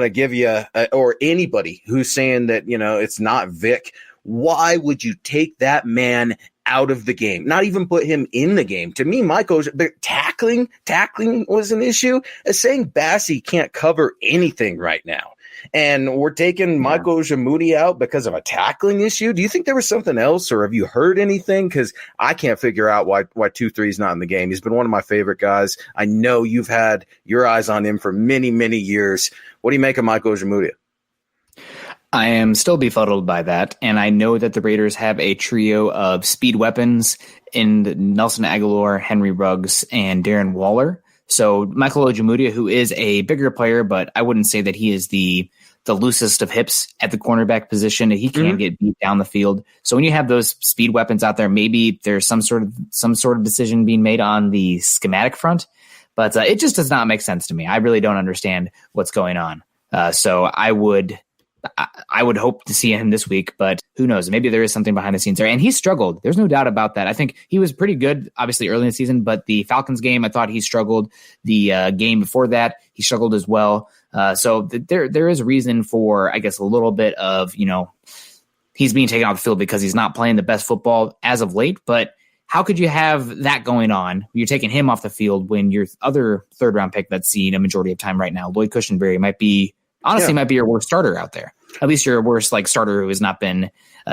give you, or anybody who's saying that, it's not Vic. Why would you take that man out of the game? Not even put him in the game. To me, the tackling was an issue. As saying Bassey can't cover anything right now. And we're taking Michael Ojemudia out because of a tackling issue. Do you think there was something else, or have you heard anything? Because I can't figure out why 2-3 is not in the game. He's been one of my favorite guys. I know you've had your eyes on him for many, many years. What do you make of Michael Ojemudia? I am still befuddled by that, and I know that the Raiders have a trio of speed weapons in Nelson Aguilar, Henry Ruggs, and Darren Waller. So Michael Ojemudia, who is a bigger player, but I wouldn't say that he is the loosest of hips at the cornerback position. He can get beat down the field. So when you have those speed weapons out there, maybe there's some sort of decision being made on the schematic front, but it just does not make sense to me. I really don't understand what's going on. So I would hope to see him this week, but who knows? Maybe there is something behind the scenes there. And he struggled. There's no doubt about that. I think he was pretty good, obviously, early in the season, but the Falcons game, I thought he struggled. The game before that, he struggled as well. So there is reason for, I guess, a little bit of, he's being taken off the field because he's not playing the best football as of late. But how could you have that going on? You're taking him off the field when your other third-round pick that's seen a majority of time right now, Lloyd Cushenberry, might be your worst starter out there. At least your worst starter who has not been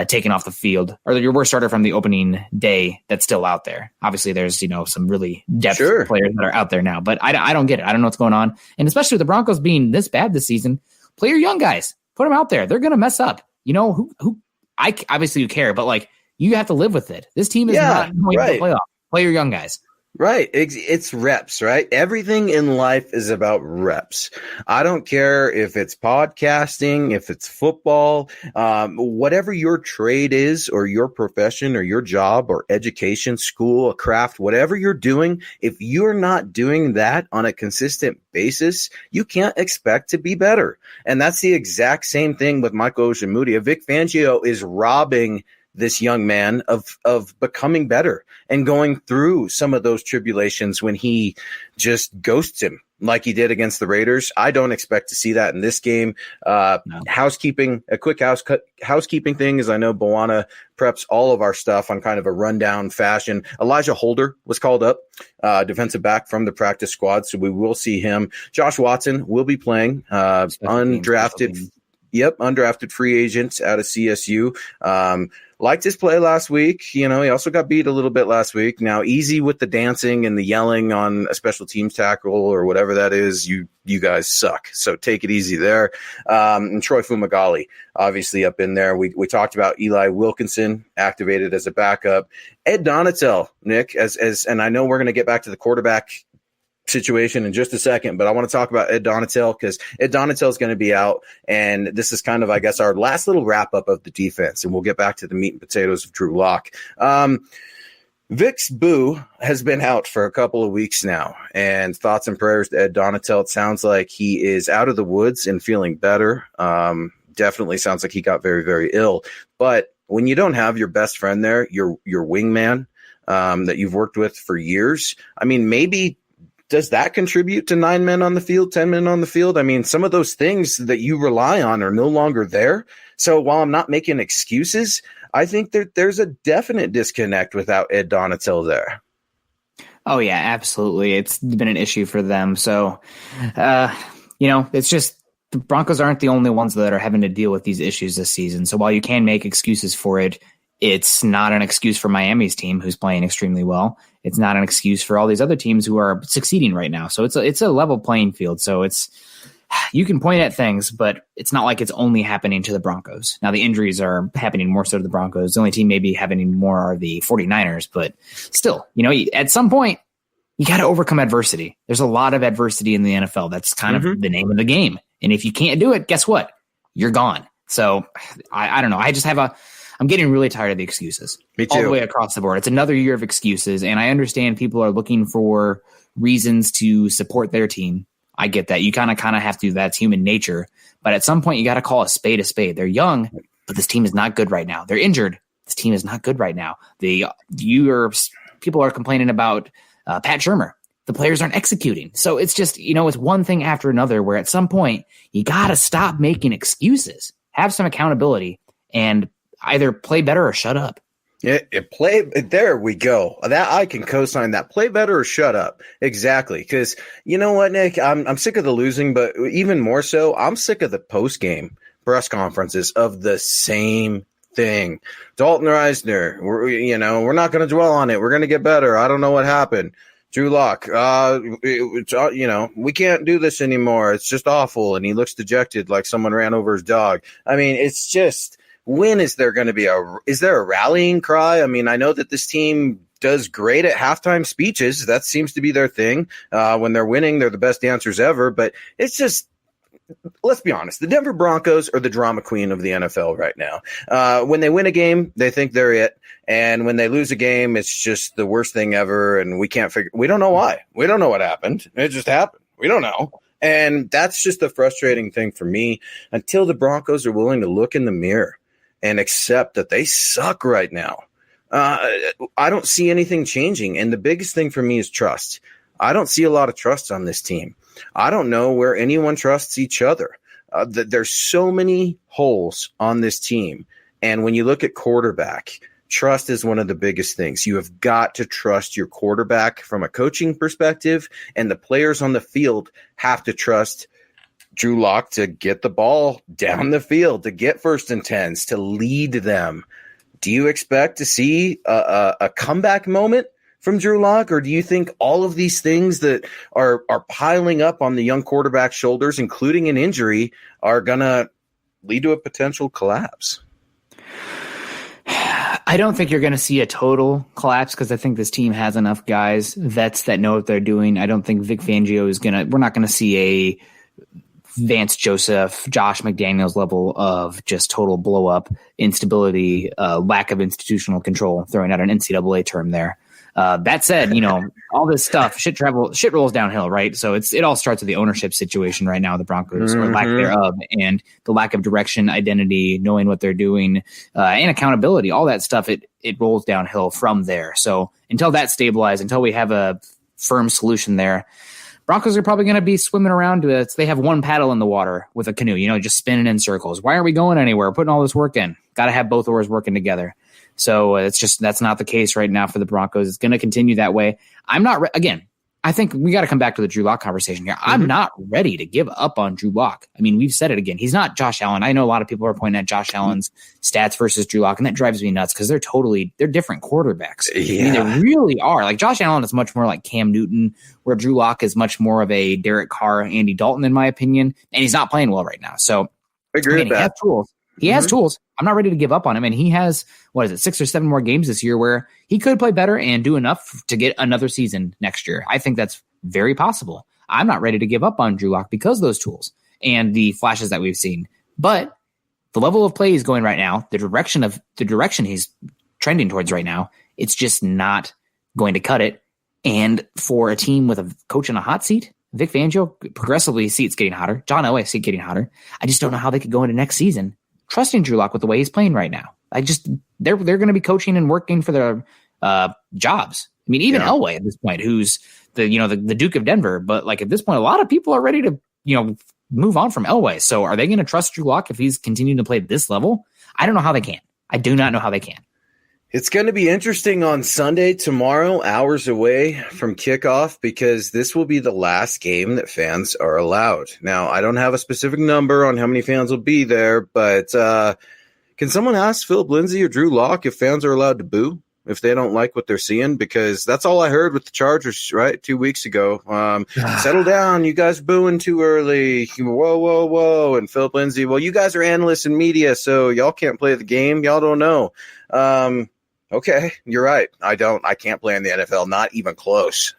taken off the field, or your worst starter from the opening day that's still out there. Obviously, there's some really depth players that are out there now, but I don't get it. I don't know what's going on, and especially with the Broncos being this bad this season, play your young guys, put them out there. They're going to mess up. Obviously you care, but you have to live with it. This team is not going to the playoff. Play your young guys. Right. It's reps, right? Everything in life is about reps. I don't care if it's podcasting, if it's football, whatever your trade is, or your profession, or your job, or education, school, a craft, whatever you're doing. If you're not doing that on a consistent basis, you can't expect to be better. And that's the exact same thing with Michael Ojemudia. Vic Fangio is robbing this young man of becoming better and going through some of those tribulations when he just ghosts him like he did against the Raiders. I don't expect to see that in this game. No. A quick housekeeping thing is I know Bowana preps all of our stuff on kind of a rundown fashion. Elijah Holder was called up, defensive back from the practice squad, so we will see him. Josh Watson will be playing, undrafted free agent out of CSU. Liked his play last week. He also got beat a little bit last week. Now, easy with the dancing and the yelling on a special teams tackle or whatever that is. You guys suck. So take it easy there. And Troy Fumagalli, obviously up in there. We talked about Eli Wilkinson activated as a backup. Ed Donatel, Nick, and I know we're going to get back to the quarterback situation in just a second, but I want to talk about Ed Donatel because Ed Donatel is going to be out, and this is kind of, I guess, our last little wrap up of the defense, and we'll get back to the meat and potatoes of Drew Lock. Vic's boo has been out for a couple of weeks now, and thoughts and prayers to Ed Donatel. It sounds like he is out of the woods and feeling better. Definitely sounds like he got very, very ill, but when you don't have your best friend there, your wingman that you've worked with for years, I mean, maybe does that contribute to 9 men on the field, 10 men on the field? I mean, some of those things that you rely on are no longer there. So while I'm not making excuses, I think that there's a definite disconnect without Ed Donatel there. Oh, yeah, absolutely. It's been an issue for them. So, it's just the Broncos aren't the only ones that are having to deal with these issues this season. So while you can make excuses for it, it's not an excuse for Miami's team, who's playing extremely well. It's not an excuse for all these other teams who are succeeding right now. So it's a level playing field. So you can point at things, but it's not like it's only happening to the Broncos. Now the injuries are happening more so to the Broncos. The only team maybe having more are the 49ers, but still, at some point you got to overcome adversity. There's a lot of adversity in the NFL. That's kind of the name of the game. And if you can't do it, guess what? you're gone. So I don't know. I'm getting really tired of the excuses. Me too. All the way across the board. It's another year of excuses. And I understand people are looking for reasons to support their team. I get that. You kind of have to. That's human nature. But at some point, you got to call a spade a spade. They're young, but this team is not good right now. They're injured. This team is not good right now. People are complaining about Pat Shurmur. The players aren't executing. So it's just, it's one thing after another where at some point, you got to stop making excuses. Have some accountability and either play better or shut up. There we go. That I can co-sign that. Play better or shut up. Exactly. Because you know what, Nick? I'm sick of the losing, but even more so, I'm sick of the post-game press conferences of the same thing. Dalton Reisner, we're not going to dwell on it. We're going to get better. I don't know what happened. Drew Lock, we can't do this anymore. It's just awful. And he looks dejected like someone ran over his dog. I mean, it's just, when is there going to be is there a rallying cry? I mean, I know that this team does great at halftime speeches. That seems to be their thing. When they're winning, they're the best dancers ever. But it's just, let's be honest. The Denver Broncos are the drama queen of the NFL right now. When they win a game, they think they're it. And when they lose a game, it's just the worst thing ever. And we don't know why. We don't know what happened. It just happened. We don't know. And that's just the frustrating thing for me until the Broncos are willing to look in the mirror and accept that they suck right now. I don't see anything changing. And the biggest thing for me is trust. I don't see a lot of trust on this team. I don't know where anyone trusts each other. There's so many holes on this team. And when you look at quarterback, trust is one of the biggest things. You have got to trust your quarterback from a coaching perspective, and the players on the field have to trust Drew Lock to get the ball down the field, to get 1st and 10s, to lead them. Do you expect to see a comeback moment from Drew Lock, or do you think all of these things that are piling up on the young quarterback's shoulders, including an injury, are going to lead to a potential collapse? I don't think you're going to see a total collapse because I think this team has enough guys, vets that know what they're doing. I don't think Vic Fangio we're not going to see a Vance Joseph, Josh McDaniels level of just total blow up, instability, lack of institutional control, throwing out an NCAA term there. That said, all this stuff, shit rolls downhill, right? So it all starts with the ownership situation right now, the Broncos, or lack thereof, and the lack of direction, identity, knowing what they're doing, and accountability, all that stuff, it rolls downhill from there. So until that stabilizes, until we have a firm solution there, Broncos are probably going to be swimming around. They have one paddle in the water with a canoe, just spinning in circles. Why aren't we going anywhere? Putting all this work in. Got to have both oars working together. So that's not the case right now for the Broncos. It's going to continue that way. I think we got to come back to the Drew Lock conversation here. I'm not ready to give up on Drew Lock. I mean, we've said it again. He's not Josh Allen. I know a lot of people are pointing at Josh Allen's stats versus Drew Lock, and that drives me nuts because they're different quarterbacks. Yeah. I mean, they really are. Like Josh Allen is much more like Cam Newton, where Drew Lock is much more of a Derek Carr, Andy Dalton, in my opinion, and he's not playing well right now. So I agree with that. He has tools. He has tools. I'm not ready to give up on him. And he has, 6 or 7 more games this year where he could play better and do enough to get another season next year. I think that's very possible. I'm not ready to give up on Drew Lock because of those tools and the flashes that we've seen. But the level of play he's going right now, the direction he's trending towards right now, it's just not going to cut it. And for a team with a coach in a hot seat, Vic Fangio, progressively seat's getting hotter. John Elway, seat getting hotter. I just don't know how they could go into next season trusting Drew Lock with the way he's playing right now. They're going to be coaching and working for their jobs. I mean, even Elway at this point, who's the Duke of Denver, but like at this point, a lot of people are ready to move on from Elway. So are they going to trust Drew Lock if he's continuing to play at this level? I don't know how they can. I do not know how they can. It's going to be interesting on Sunday, tomorrow, hours away from kickoff, because this will be the last game that fans are allowed. Now, I don't have a specific number on how many fans will be there, but can someone ask Philip Lindsay or Drew Lock if fans are allowed to boo if they don't like what they're seeing? Because that's all I heard with the Chargers, right, 2 weeks ago. Settle down. You guys booing too early. Whoa, whoa, whoa. And Philip Lindsay, well, you guys are analysts and media, so y'all can't play the game. Y'all don't know. Okay, you're right. I can't play in the NFL, not even close.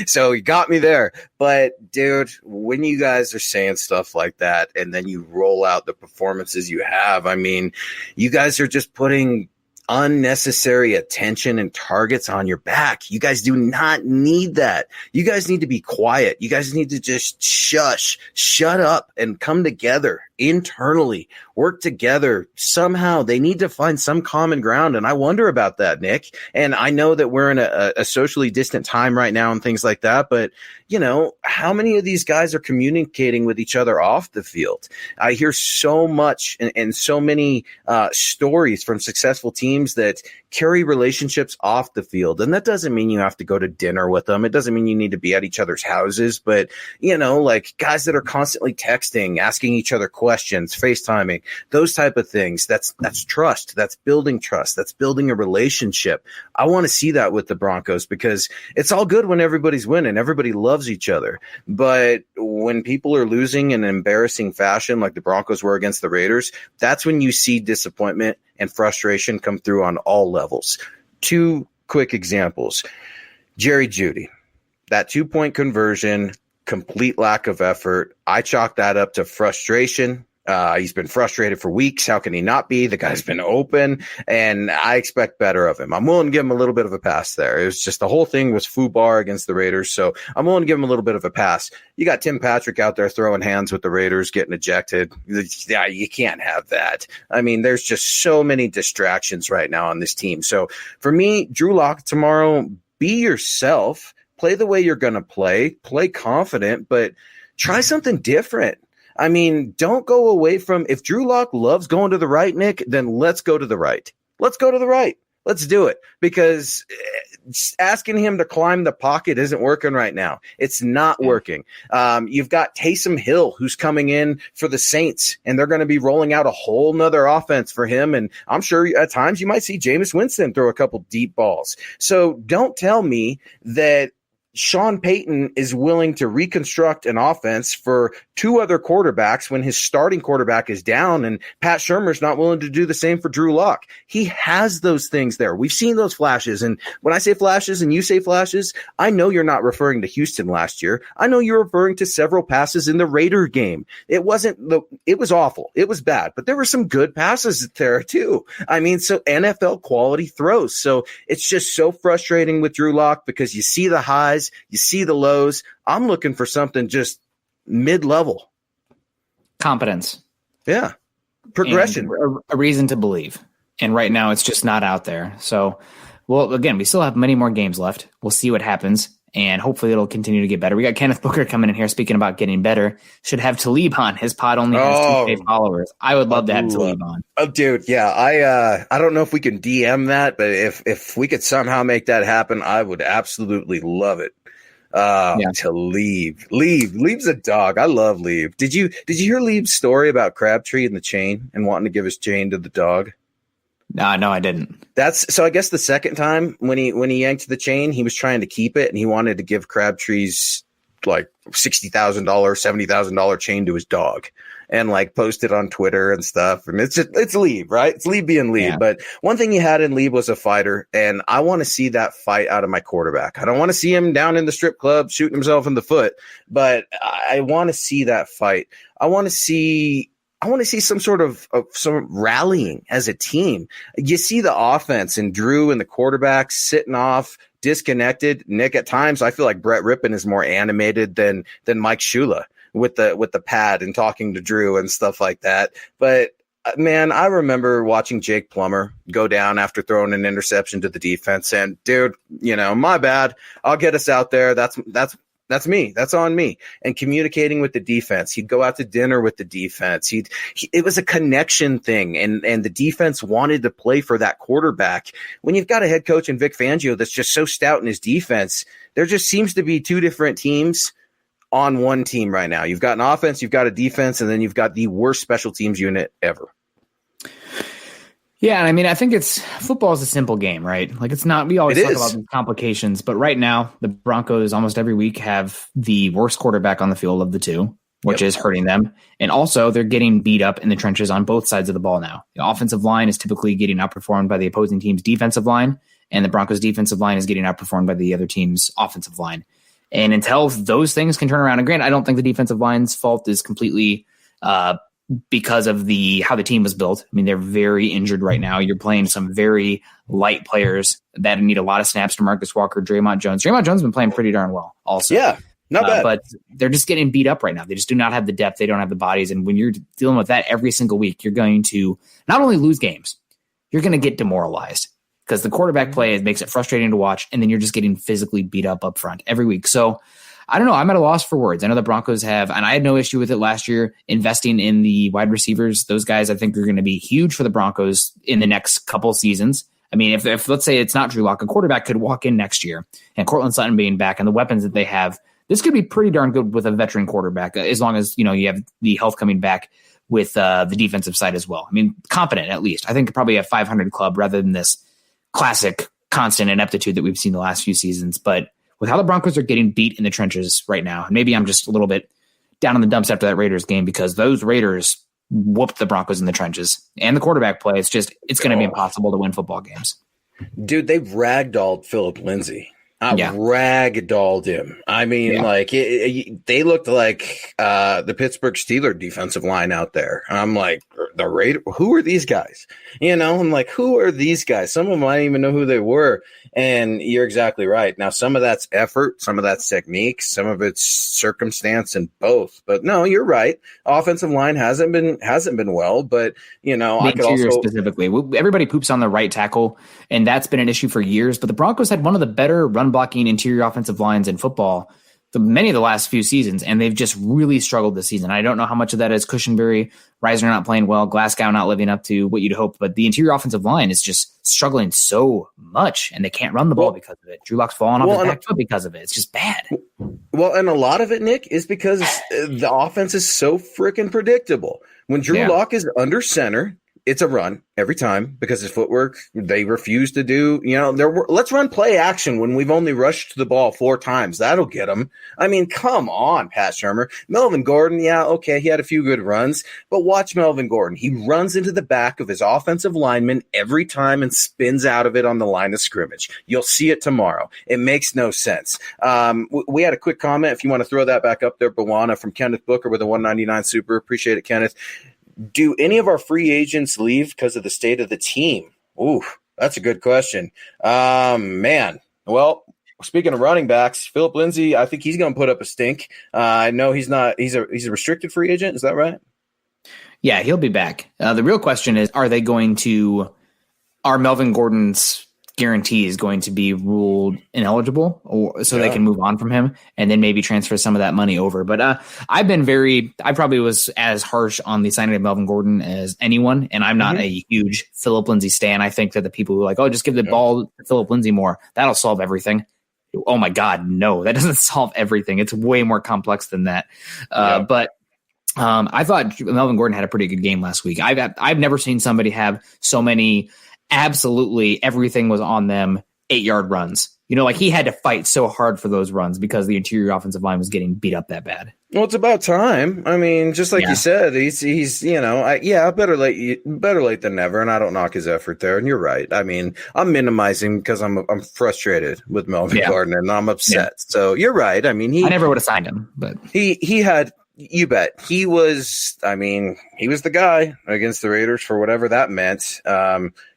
So you got me there. But dude, when you guys are saying stuff like that and then you roll out the performances you have, I mean, you guys are just putting unnecessary attention and targets on your back. You guys do not need that. You guys need to be quiet. You guys need to just shut up and come together internally, work together. Somehow they need to find some common ground. And I wonder about that, Nick. And I know that we're in a socially distant time right now and things like that. But, you know, how many of these guys are communicating with each other off the field? I hear so much and so many stories from successful teams that carry relationships off the field. And that doesn't mean you have to go to dinner with them. It doesn't mean you need to be at each other's houses. But, you know, like guys that are constantly texting, asking each other questions, FaceTiming, those type of things. That's trust. That's building trust. That's building a relationship. I want to see that with the Broncos because it's all good when everybody's winning. Everybody loves each other. But when people are losing in an embarrassing fashion, like the Broncos were against the Raiders, that's when you see disappointment and frustration come through on all levels. 2 quick examples. Jerry Jeudy, that 2-point conversion, complete lack of effort. I chalk that up to frustration. He's been frustrated for weeks. How can he not be? The guy's been open, and I expect better of him. I'm willing to give him a little bit of a pass there. It was just the whole thing was FUBAR against the Raiders, so I'm willing to give him a little bit of a pass. You got Tim Patrick out there throwing hands with the Raiders, getting ejected. Yeah, you can't have that. I mean, there's just so many distractions right now on this team. So for me, Drew Lock tomorrow, be yourself. Play the way you're going to play confident, but try something different. I mean, don't go away from, if Drew Lock loves going to the right, Nick, then let's go to the right. Let's go to the right. Let's do it because asking him to climb the pocket isn't working right now. It's not working. You've got Taysom Hill who's coming in for the Saints, and they're going to be rolling out a whole nother offense for him. And I'm sure at times you might see Jameis Winston throw a couple deep balls. So don't tell me that Sean Payton is willing to reconstruct an offense for 2 other quarterbacks when his starting quarterback is down, and Pat Shurmur's not willing to do the same for Drew Lock. He has those things there. We've seen those flashes. And when I say flashes and you say flashes, I know you're not referring to Houston last year. I know you're referring to several passes in the Raider game. It was awful. It was bad, but there were some good passes there too. I mean, so NFL quality throws. So it's just so frustrating with Drew Lock because you see the highs, you see the lows. I'm looking for something just mid-level. Competence. Yeah. Progression. And a reason to believe. And right now it's just not out there. So, well, again, we still have many more games left. We'll see what happens. And hopefully it'll continue to get better. We got Kenneth Booker coming in here speaking about getting better. Should have Talib on. His pod only has 2K followers. I would love to have Talib on. Oh, dude, yeah. I don't know if we can DM that, but if we could somehow make that happen, I would absolutely love it. To Lieb's a dog. I love Lieb. Did you hear Lieb's story about Crabtree and the chain and wanting to give his chain to the dog? No, I didn't. So I guess the second time when he yanked the chain, he was trying to keep it and he wanted to give Crabtree's like $60,000, $70,000 chain to his dog and like post it on Twitter and stuff. And it's Lieb, right? It's Lieb being Lieb. Yeah. But one thing he had in Lieb was a fighter, and I want to see that fight out of my quarterback. I don't want to see him down in the strip club shooting himself in the foot, but I want to see that fight. I want to see some sort of some rallying as a team. You see the offense and Drew and the quarterback sitting off, disconnected. Nick, at times I feel like Brett Rippon is more animated than Mike Shula with the pad and talking to Drew and stuff like that. But man, I remember watching Jake Plummer go down after throwing an interception to the defense, and dude, my bad. I'll get us out there. That's me. That's on me. And communicating with the defense. He'd go out to dinner with the defense. It was a connection thing. And the defense wanted to play for that quarterback. When you've got a head coach in Vic Fangio that's just so stout in his defense, there just seems to be 2 different teams on one team right now. You've got an offense, you've got a defense, and then you've got the worst special teams unit ever. Yeah, I mean, I think football is a simple game, right? Like it's not, we always talk about the complications, but right now the Broncos almost every week have the worst quarterback on the field of the 2. which is hurting them. And also, they're getting beat up in the trenches on both sides of the ball now. The offensive line is typically getting outperformed by the opposing team's defensive line, and the Broncos' defensive line is getting outperformed by the other team's offensive line. And until those things can turn around, and granted, I don't think the defensive line's fault is completely because of how the team was built. I mean, they're very injured right now. You're playing some very light players that need a lot of snaps to Marcus Walker, Draymond Jones. Draymond Jones has been playing pretty darn well also. Yeah, not bad. But they're just getting beat up right now. They just do not have the depth. They don't have the bodies. And when you're dealing with that every single week, you're going to not only lose games, you're going to get demoralized because the quarterback play makes it frustrating to watch. And then you're just getting physically beat up front every week. So I don't know. I'm at a loss for words. I know the Broncos have, and I had no issue with it last year, investing in the wide receivers. Those guys I think are going to be huge for the Broncos in the next couple seasons. I mean, if let's say it's not Drew Lock, a quarterback could walk in next year, and Cortland Sutton being back and the weapons that they have, this could be pretty darn good with a veteran quarterback, as long as, you have the health coming back with the defensive side as well. I mean, competent at least. I think probably a 500 club rather than this classic constant ineptitude that we've seen the last few seasons. But with how the Broncos are getting beat in the trenches right now, and maybe I'm just a little bit down in the dumps after that Raiders game because those Raiders whooped the Broncos in the trenches and the quarterback play. It's going to be impossible to win football games. Dude, they've ragdolled Philip Lindsay. Ragdolled him. I mean, they looked like the Pittsburgh Steelers defensive line out there. I'm like, the Raiders, who are these guys? I'm like, who are these guys? Some of them I didn't even know who they were. And you're exactly right. Now, some of that's effort, some of that's technique, some of it's circumstance, and both. But no, you're right. Offensive line hasn't been well. But I could also specifically, everybody poops on the right tackle, and that's been an issue for years. But the Broncos had one of the better run blocking interior offensive lines in football many of the last few seasons, and they've just really struggled this season. I don't know how much of that is Cushenberry, Reisner not playing well, Glasgow not living up to what you'd hope, but the interior offensive line is just struggling so much, and they can't run the ball because of it. Drew Lock's falling off his back foot because of it. It's just bad. Well, and a lot of it, Nick, is because the offense is so freaking predictable. When Drew Lock is under center, it's a run every time because his footwork, they refuse to do, let's run play action when we've only rushed the ball 4 times. That'll get them. I mean, come on, Pat Shurmur. Melvin Gordon, he had a few good runs, but watch Melvin Gordon. He runs into the back of his offensive lineman every time and spins out of it on the line of scrimmage. You'll see it tomorrow. It makes no sense. We had a quick comment. If you want to throw that back up there, Bawana, from Kenneth Booker with a 199 super. Appreciate it, Kenneth. Do any of our free agents leave because of the state of the team? Ooh, that's a good question. Man. Well, speaking of running backs, Philip Lindsay, I think he's going to put up a stink. I know he's not. He's a restricted free agent. Is that right? Yeah, he'll be back. The real question is, are Melvin Gordon's guarantee is going to be ruled ineligible they can move on from him and then maybe transfer some of that money over. But I probably was as harsh on the signing of Melvin Gordon as anyone. And I'm not a huge Philip Lindsay stan. I think that the people who are like, just give the ball to Philip Lindsay more, that'll solve everything. Oh my God, no, that doesn't solve everything. It's way more complex than that. But I thought Melvin Gordon had a pretty good game last week. I've never seen somebody have so many absolutely everything was on them 8-yard runs. He had to fight so hard for those runs because the interior offensive line was getting beat up that bad. Well, it's about time. I mean, just like you said, he's better late than never. And I don't knock his effort there. And you're right. I mean, I'm minimizing because I'm frustrated with Melvin Gordon and I'm upset. Yeah. So you're right. I mean, I never would have signed him, but he had. You bet. He was the guy against the Raiders for whatever that meant.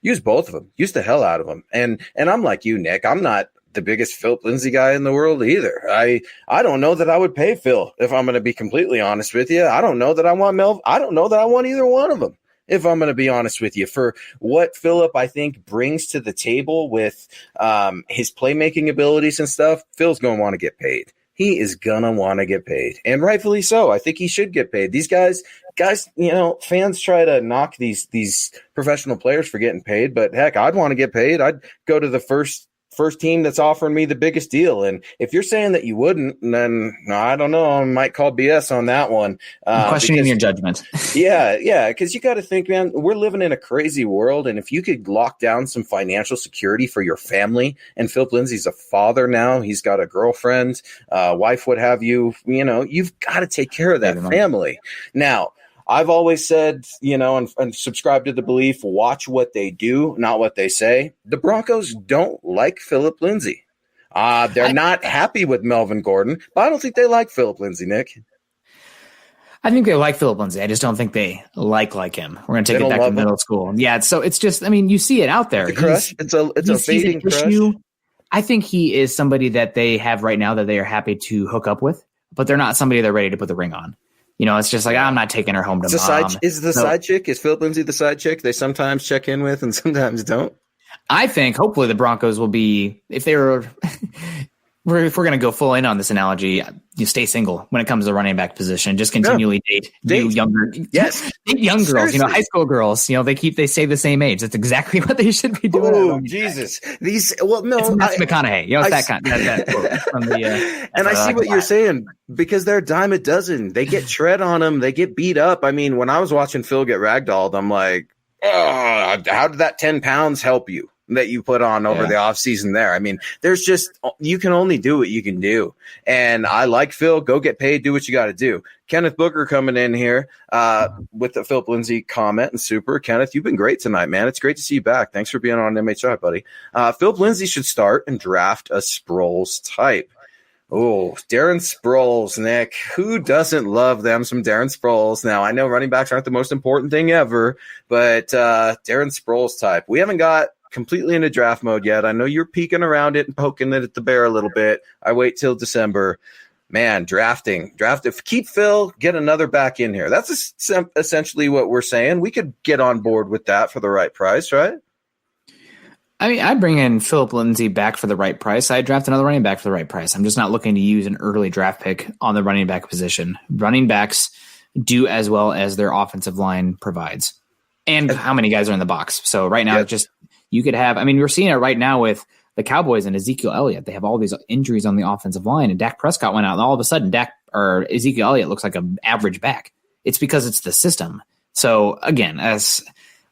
Used both of them, used the hell out of them. And I'm like you, Nick. I'm not the biggest Philip Lindsay guy in the world either. I don't know that I would pay Phil, if I'm going to be completely honest with you. I don't know that I want Mel. I don't know that I want either one of them, if I'm going to be honest with you. For what Philip, I think, brings to the table with his playmaking abilities and stuff, Phil's going to want to get paid. He is going to want to get paid, and rightfully so. I think he should get paid. These guys, fans try to knock these professional players for getting paid, but heck, I'd want to get paid. I'd go to the first first team that's offering me the biggest deal. And if you're saying that you wouldn't, then I don't know. I might call BS on that one. I'm questioning your judgment. Yeah. Because you got to think, man, we're living in a crazy world. And if you could lock down some financial security for your family, and Philip Lindsay's a father now, he's got a girlfriend, wife, what have you, you've got to take care of that family. Now, I've always said, and subscribe to the belief, watch what they do, not what they say. The Broncos don't like Philip Lindsay. They're not happy with Melvin Gordon, but I don't think they like Philip Lindsay, Nick. I think they like Philip Lindsay. I just don't think they like him. We're going to take it back to middle school. Yeah, so it's just, you see it out there. It's a crush. It's a fading crush. I think he is somebody that they have right now that they are happy to hook up with, but they're not somebody they're ready to put the ring on. It's just like, I'm not taking her home to mom. Side chick? Is Philip Lindsay the side chick they sometimes check in with and sometimes don't? I think hopefully the Broncos will be, if they were, if we're going to go full in on this analogy, you stay single when it comes to running back position. Just continually date younger, date young girls. High school girls. They stay the same age. That's exactly what they should be doing. Oh Jesus! It's Matthew McConaughey. It's that kind. That quote from the. And I see what you're saying because they're a dime a dozen. They get tread on them. They get beat up. I mean, when I was watching Phil get ragdolled, I'm like, how did that 10 pounds help you that you put on over the off season there? I mean, there's just, you can only do what you can do. And I like Phil, go get paid, do what you got to do. Kenneth Booker coming in here with the Philip Lindsay comment and super. Kenneth, you've been great tonight, man. It's great to see you back. Thanks for being on MHI, buddy. Philip Lindsay should start and draft a Sproles type. Oh, Darren Sproles, Nick. Who doesn't love them some Darren Sproles? Now, I know running backs aren't the most important thing ever, but Darren Sproles type. We haven't got completely into draft mode yet. I know you're peeking around it and poking it at the bear a little bit. I wait till December. Man, drafting. Keep Phil, get another back in here. That's essentially what we're saying. We could get on board with that for the right price, right? I'd bring in Philip Lindsay back for the right price. I'd draft another running back for the right price. I'm just not looking to use an early draft pick on the running back position. Running backs do as well as their offensive line provides. And how many guys are in the box. So right now, you could have, we're seeing it right now with the Cowboys and Ezekiel Elliott. They have all these injuries on the offensive line, and Dak Prescott went out, and all of a sudden Ezekiel Elliott looks like an average back. It's because it's the system. So again, how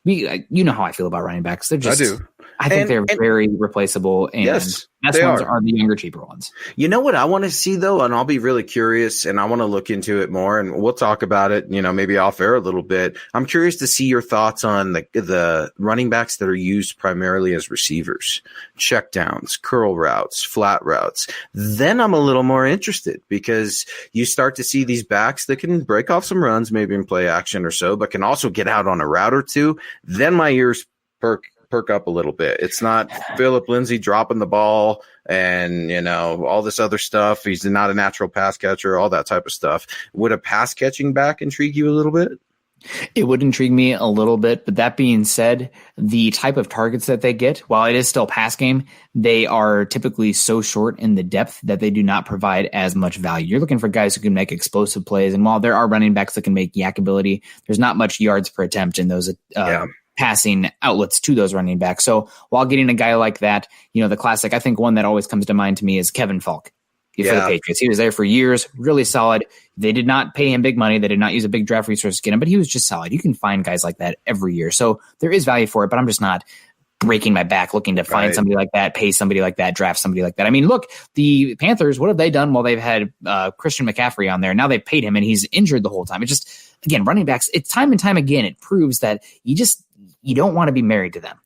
I feel about running backs. They're just, I do. I think they're very replaceable, and best ones are the younger, cheaper ones. You know what I want to see, though, and I'll be really curious, and I want to look into it more, and we'll talk about it, maybe off air a little bit. I'm curious to see your thoughts on the running backs that are used primarily as receivers, check downs, curl routes, flat routes. Then I'm a little more interested because you start to see these backs that can break off some runs, maybe in play action or so, but can also get out on a route or two. Then my ears perk up a little bit. It's not Philip Lindsay dropping the ball and, all this other stuff. He's not a natural pass catcher, all that type of stuff. Would a pass catching back intrigue you a little bit? It would intrigue me a little bit, but that being said, the type of targets that they get, while it is still pass game, they are typically so short in the depth that they do not provide as much value. You're looking for guys who can make explosive plays, and while there are running backs that can make yak ability, there's not much yards per attempt in those passing outlets to those running backs. So while getting a guy like that, the classic, I think one that always comes to mind to me is Kevin Falk for the Patriots. He was there for years, really solid. They did not pay him big money. They did not use a big draft resource to get him, but he was just solid. You can find guys like that every year. So there is value for it, but I'm just not breaking my back looking to find somebody like that, pay somebody like that, draft somebody like that. Look, the Panthers, what have they done while they've had Christian McCaffrey on there? Now they've paid him and he's injured the whole time. It just, again, running backs, it's time and time again, it proves that you don't want to be married to them.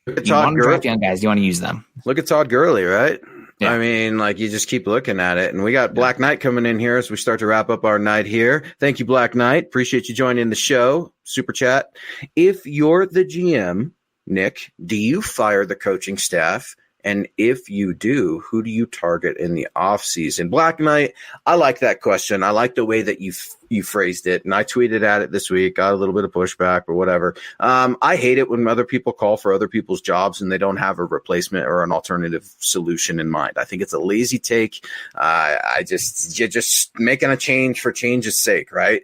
You want to draft young guys. You want to use them. Look at Todd Gurley, right? Yeah. You just keep looking at it. And we got Black Knight coming in here as we start to wrap up our night here. Thank you, Black Knight. Appreciate you joining the show. Super chat. If you're the GM, Nick, do you fire the coaching staff? And if you do, who do you target in the offseason? Black Knight, I like that question. I like the way that you phrased it. And I tweeted at it this week, got a little bit of pushback or whatever. I hate it when other people call for other people's jobs and they don't have a replacement or an alternative solution in mind. I think it's a lazy take. You're just making a change for change's sake, right?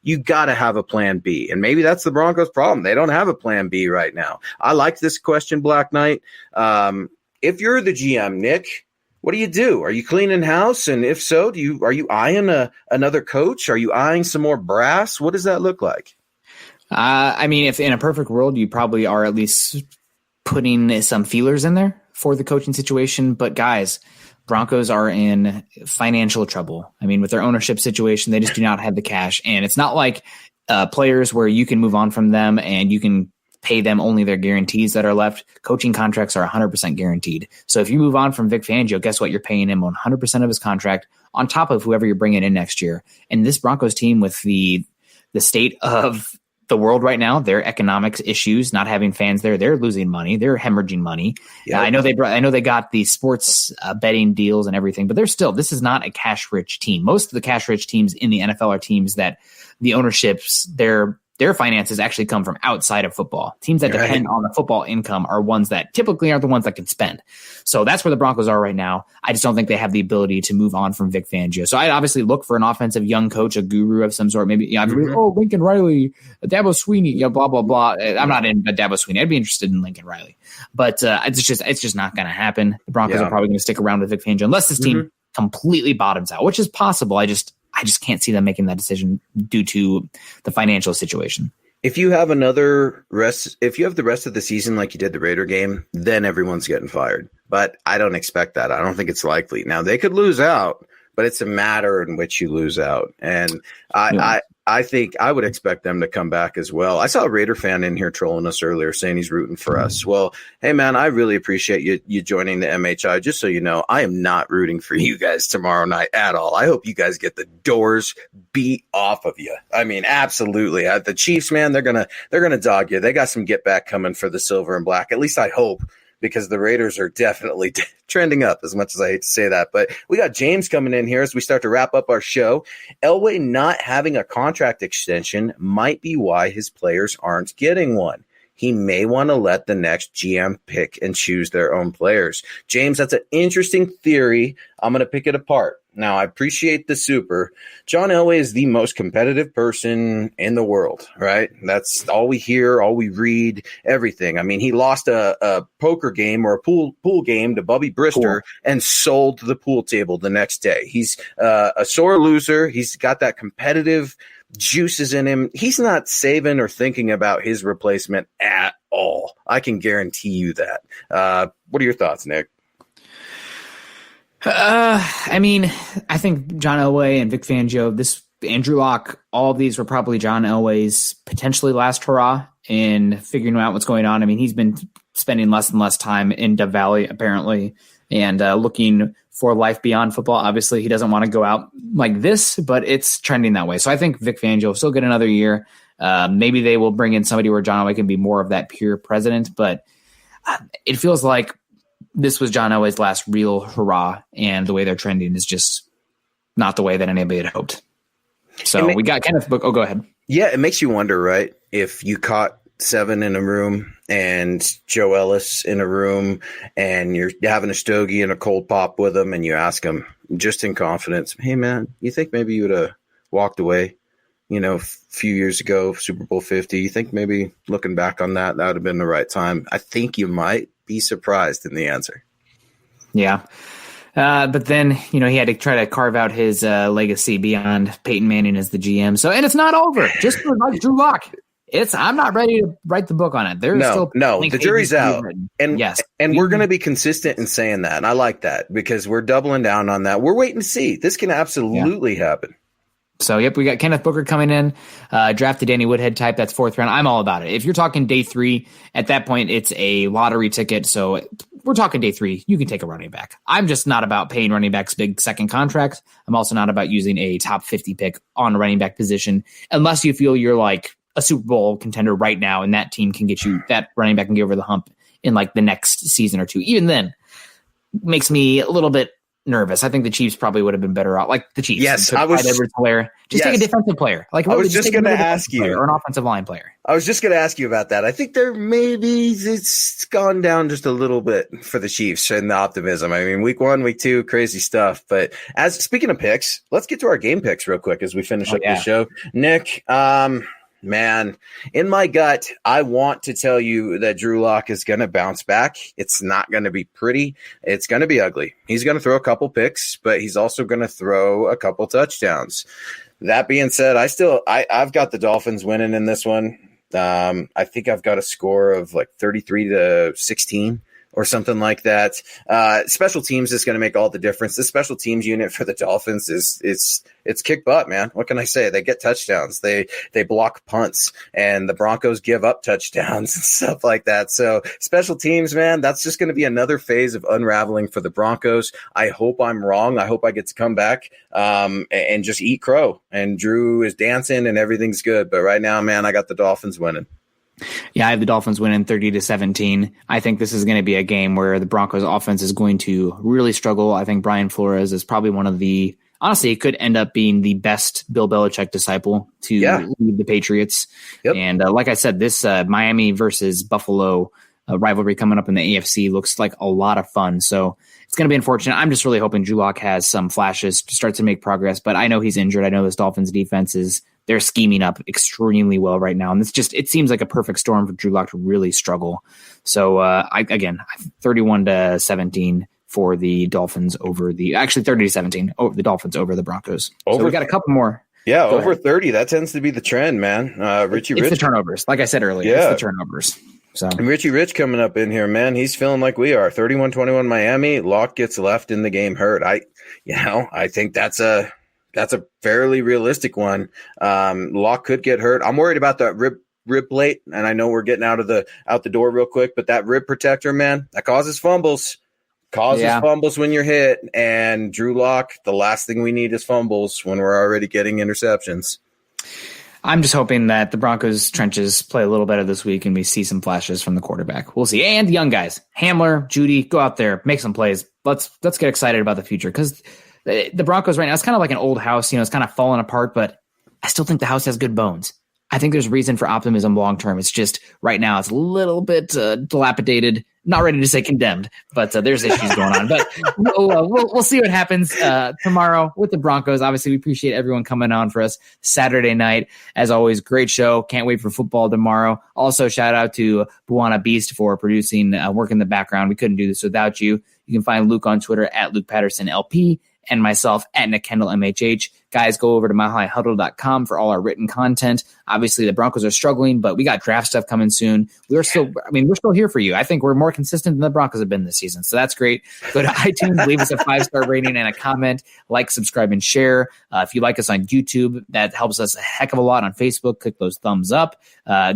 You got to have a plan B. And maybe that's the Broncos' problem. They don't have a plan B right now. I like this question, Black Knight. if you're the GM, Nick, what do? Are you cleaning house? And if so, are you eyeing another coach? Are you eyeing some more brass? What does that look like? I mean, if in a perfect world, you probably are at least putting some feelers in there for the coaching situation. But guys, Broncos are in financial trouble. I mean, with their ownership situation, they just do not have the cash. And it's not like players where you can move on from them and you can pay them only their guarantees that are left. Coaching contracts are 100% guaranteed. So if you move on from Vic Fangio, guess what? You're paying him 100% of his contract on top of whoever you're bringing in next year. And this Broncos team, with the state of the world right now, their economics issues, not having fans there, they're losing money, they're hemorrhaging money. Yeah, I know they got the sports betting deals and everything, but this is not a cash rich team. Most of the cash rich teams in the NFL are teams that the ownerships, their finances actually come from outside of football. Teams that depend on the football income are ones that typically aren't the ones that can spend. So that's where the Broncos are right now. I just don't think they have the ability to move on from Vic Fangio. So I'd obviously look for an offensive young coach, a guru of some sort. Maybe, Lincoln Riley, Dabo Sweeney, blah, blah, blah. I'm not in Dabo Sweeney. I'd be interested in Lincoln Riley. But it's just not going to happen. The Broncos are probably going to stick around with Vic Fangio unless this team completely bottoms out, which is possible. I just can't see them making that decision due to the financial situation. If you have the rest of the season like you did the Raider game, then everyone's getting fired. But I don't expect that. I don't think it's likely. Now, they could lose out, but it's a matter in which you lose out. And I think I would expect them to come back as well. I saw a Raider fan in here trolling us earlier saying he's rooting for us. Well, hey, man, I really appreciate you joining the MHI. Just so you know, I am not rooting for you guys tomorrow night at all. I hope you guys get the doors beat off of you. I mean, absolutely. The Chiefs, man, they're gonna dog you. They got some get back coming for the silver and black. At least I hope, because the Raiders are definitely trending up, as much as I hate to say that. But we got James coming in here as we start to wrap up our show. Elway not having a contract extension might be why his players aren't getting one. He may want to let the next GM pick and choose their own players. James, that's an interesting theory. I'm going to pick it apart. Now, I appreciate the super. John Elway is the most competitive person in the world, right? That's all we hear, all we read, everything. I mean, he lost a poker game or a pool game to Bubby Brister and sold the pool table the next day. He's a sore loser. He's got that competitive juices in him. He's not saving or thinking about his replacement at all. I can guarantee you that. What are your thoughts, Nick? I mean, I think John Elway and Vic Fangio, Andrew Luck, all of these were probably John Elway's potentially last hurrah in figuring out what's going on. I mean, he's been spending less and less time in Dove Valley, apparently, and looking for life beyond football. Obviously, he doesn't want to go out like this, but it's trending that way. So I think Vic Fangio will still get another year. Maybe they will bring in somebody where John Elway can be more of that pure president, but it feels like this was John Elway's last real hurrah, and the way they're trending is just not the way that anybody had hoped. So we got Kenneth Book. Oh, go ahead. Yeah, it makes you wonder, right? If you caught Seven in a room and Joe Ellis in a room and you're having a stogie and a cold pop with him and you ask him just in confidence, hey, man, you think maybe you would have walked away, a few years ago, Super Bowl 50? You think maybe looking back on that would have been the right time? I think you might be surprised in the answer. Yeah. But then, he had to try to carve out his legacy beyond Peyton Manning as the GM. So, and it's not over. Just for like Drew Lock. I'm not ready to write the book on it. The jury's out. And yes. And we're going to be consistent in saying that. And I like that because we're doubling down on that. We're waiting to see. This can absolutely happen. So, yep, we got Kenneth Booker coming in, drafted Danny Woodhead type. That's 4th round. I'm all about it. If you're talking day 3, at that point, it's a lottery ticket. So we're talking day 3. You can take a running back. I'm just not about paying running backs big second contracts. I'm also not about using a top 50 pick on a running back position unless you feel you're like a Super Bowl contender right now and that team can get you, that running back can get over the hump in like the next season or two. Even then, makes me a little bit nervous. I think the Chiefs probably would have been better out. Like the Chiefs. Yes, take a defensive player. Like I was just going to ask you, or an offensive line player. I was just going to ask you about that. I think it's gone down just a little bit for the Chiefs and the optimism. I mean, week 1, week 2, crazy stuff. But speaking of picks, let's get to our game picks real quick as we finish up the show. Nick, Man, in my gut, I want to tell you that Drew Lock is going to bounce back. It's not going to be pretty. It's going to be ugly. He's going to throw a couple picks, but he's also going to throw a couple touchdowns. That being said, I've got the Dolphins winning in this one. I think I've got a score of like 33-16. Or something like that. Special teams is going to make all the difference. The special teams unit for the Dolphins it's kick butt, man. What can I say? They get touchdowns. They block punts, and the Broncos give up touchdowns and stuff like that. So special teams, man, that's just going to be another phase of unraveling for the Broncos. I hope I'm wrong. I hope I get to come back and just eat crow. And Drew is dancing and everything's good. But right now, man, I got the Dolphins winning. Yeah, I have the Dolphins winning 30-17. I think this is going to be a game where the Broncos offense is going to really struggle. I think Brian Flores is probably honestly, it could end up being the best Bill Belichick disciple to lead the Patriots. Yep. And like I said, this Miami versus Buffalo rivalry coming up in the AFC looks like a lot of fun. So it's going to be unfortunate. I'm just really hoping Drew Lock has some flashes to start to make progress, but I know he's injured. I know this Dolphins defense they're scheming up extremely well right now. And it seems like a perfect storm for Drew Lock to really struggle. So 31-17 for the Dolphins 30-17 over the Dolphins over the Broncos. So we got a couple more. Yeah, over 30. That tends to be the trend, man. Richie Rich. It's the turnovers. Like I said earlier, it's the turnovers. So and Richie Rich coming up in here, man. He's feeling like we are. 31-21 Miami. Lock gets left in the game hurt. I think that's a fairly realistic one. Lock could get hurt. I'm worried about that rib plate, and I know we're getting out the door real quick, but that rib protector, man, that causes fumbles. Fumbles when you're hit, and Drew Lock, the last thing we need is fumbles when we're already getting interceptions. I'm just hoping that the Broncos trenches play a little better this week and we see some flashes from the quarterback. We'll see. And the young guys, Hamler, Judy, go out there, make some plays. Let's get excited about the future, because the Broncos right now, it's kind of like an old house. It's kind of falling apart, but I still think the house has good bones. I think there's reason for optimism long term. It's just right now it's a little bit dilapidated. Not ready to say condemned, but there's issues going on. But we'll see what happens tomorrow with the Broncos. Obviously, we appreciate everyone coming on for us Saturday night. As always, great show. Can't wait for football tomorrow. Also, shout out to Buana Beast for producing work in the background. We couldn't do this without you. You can find Luke on Twitter at Luke Patterson LP and myself at Nick Kendell MHH. Guys, go over to milehighhuddle.com for all our written content. Obviously, the Broncos are struggling, but we got draft stuff coming soon. We're still here for you. I think we're more consistent than the Broncos have been this season, so that's great. Go to iTunes, leave us a 5-star rating and a comment, like, subscribe, and share. If you like us on YouTube, that helps us a heck of a lot. On Facebook, click those thumbs up.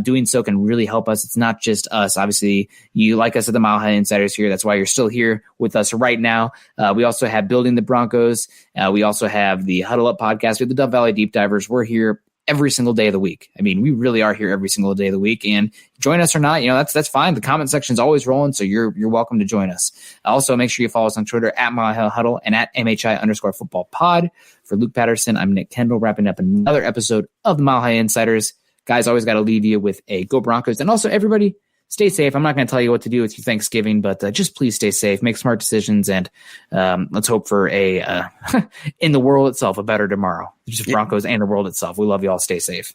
Doing so can really help us. It's not just us. Obviously, you like us at the Mile High Insiders here. That's why you're still here with us right now. We also have Building the Broncos. We also have the Huddle Up podcast. We have the Dove Valley Deep Divers. We're here every single day of the week. I mean, we really are here every single day of the week. And join us or not, that's fine. The comment section is always rolling, so you're welcome to join us. Also, make sure you follow us on Twitter at Mile High Huddle and at MHI_football pod. For Luke Patterson, I'm Nick Kendell, wrapping up another episode of the Mile High Insiders. Guys, always got to leave you with a Go Broncos. And also, everybody, stay safe. I'm not going to tell you what to do with your Thanksgiving, but just please stay safe, make smart decisions, and let's hope for in the world itself, a better tomorrow. Just Broncos and the world itself. We love you all. Stay safe.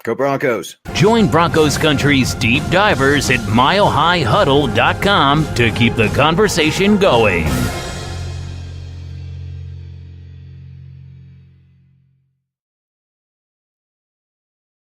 Go Broncos. Join Broncos Country's deep divers at milehighhuddle.com to keep the conversation going.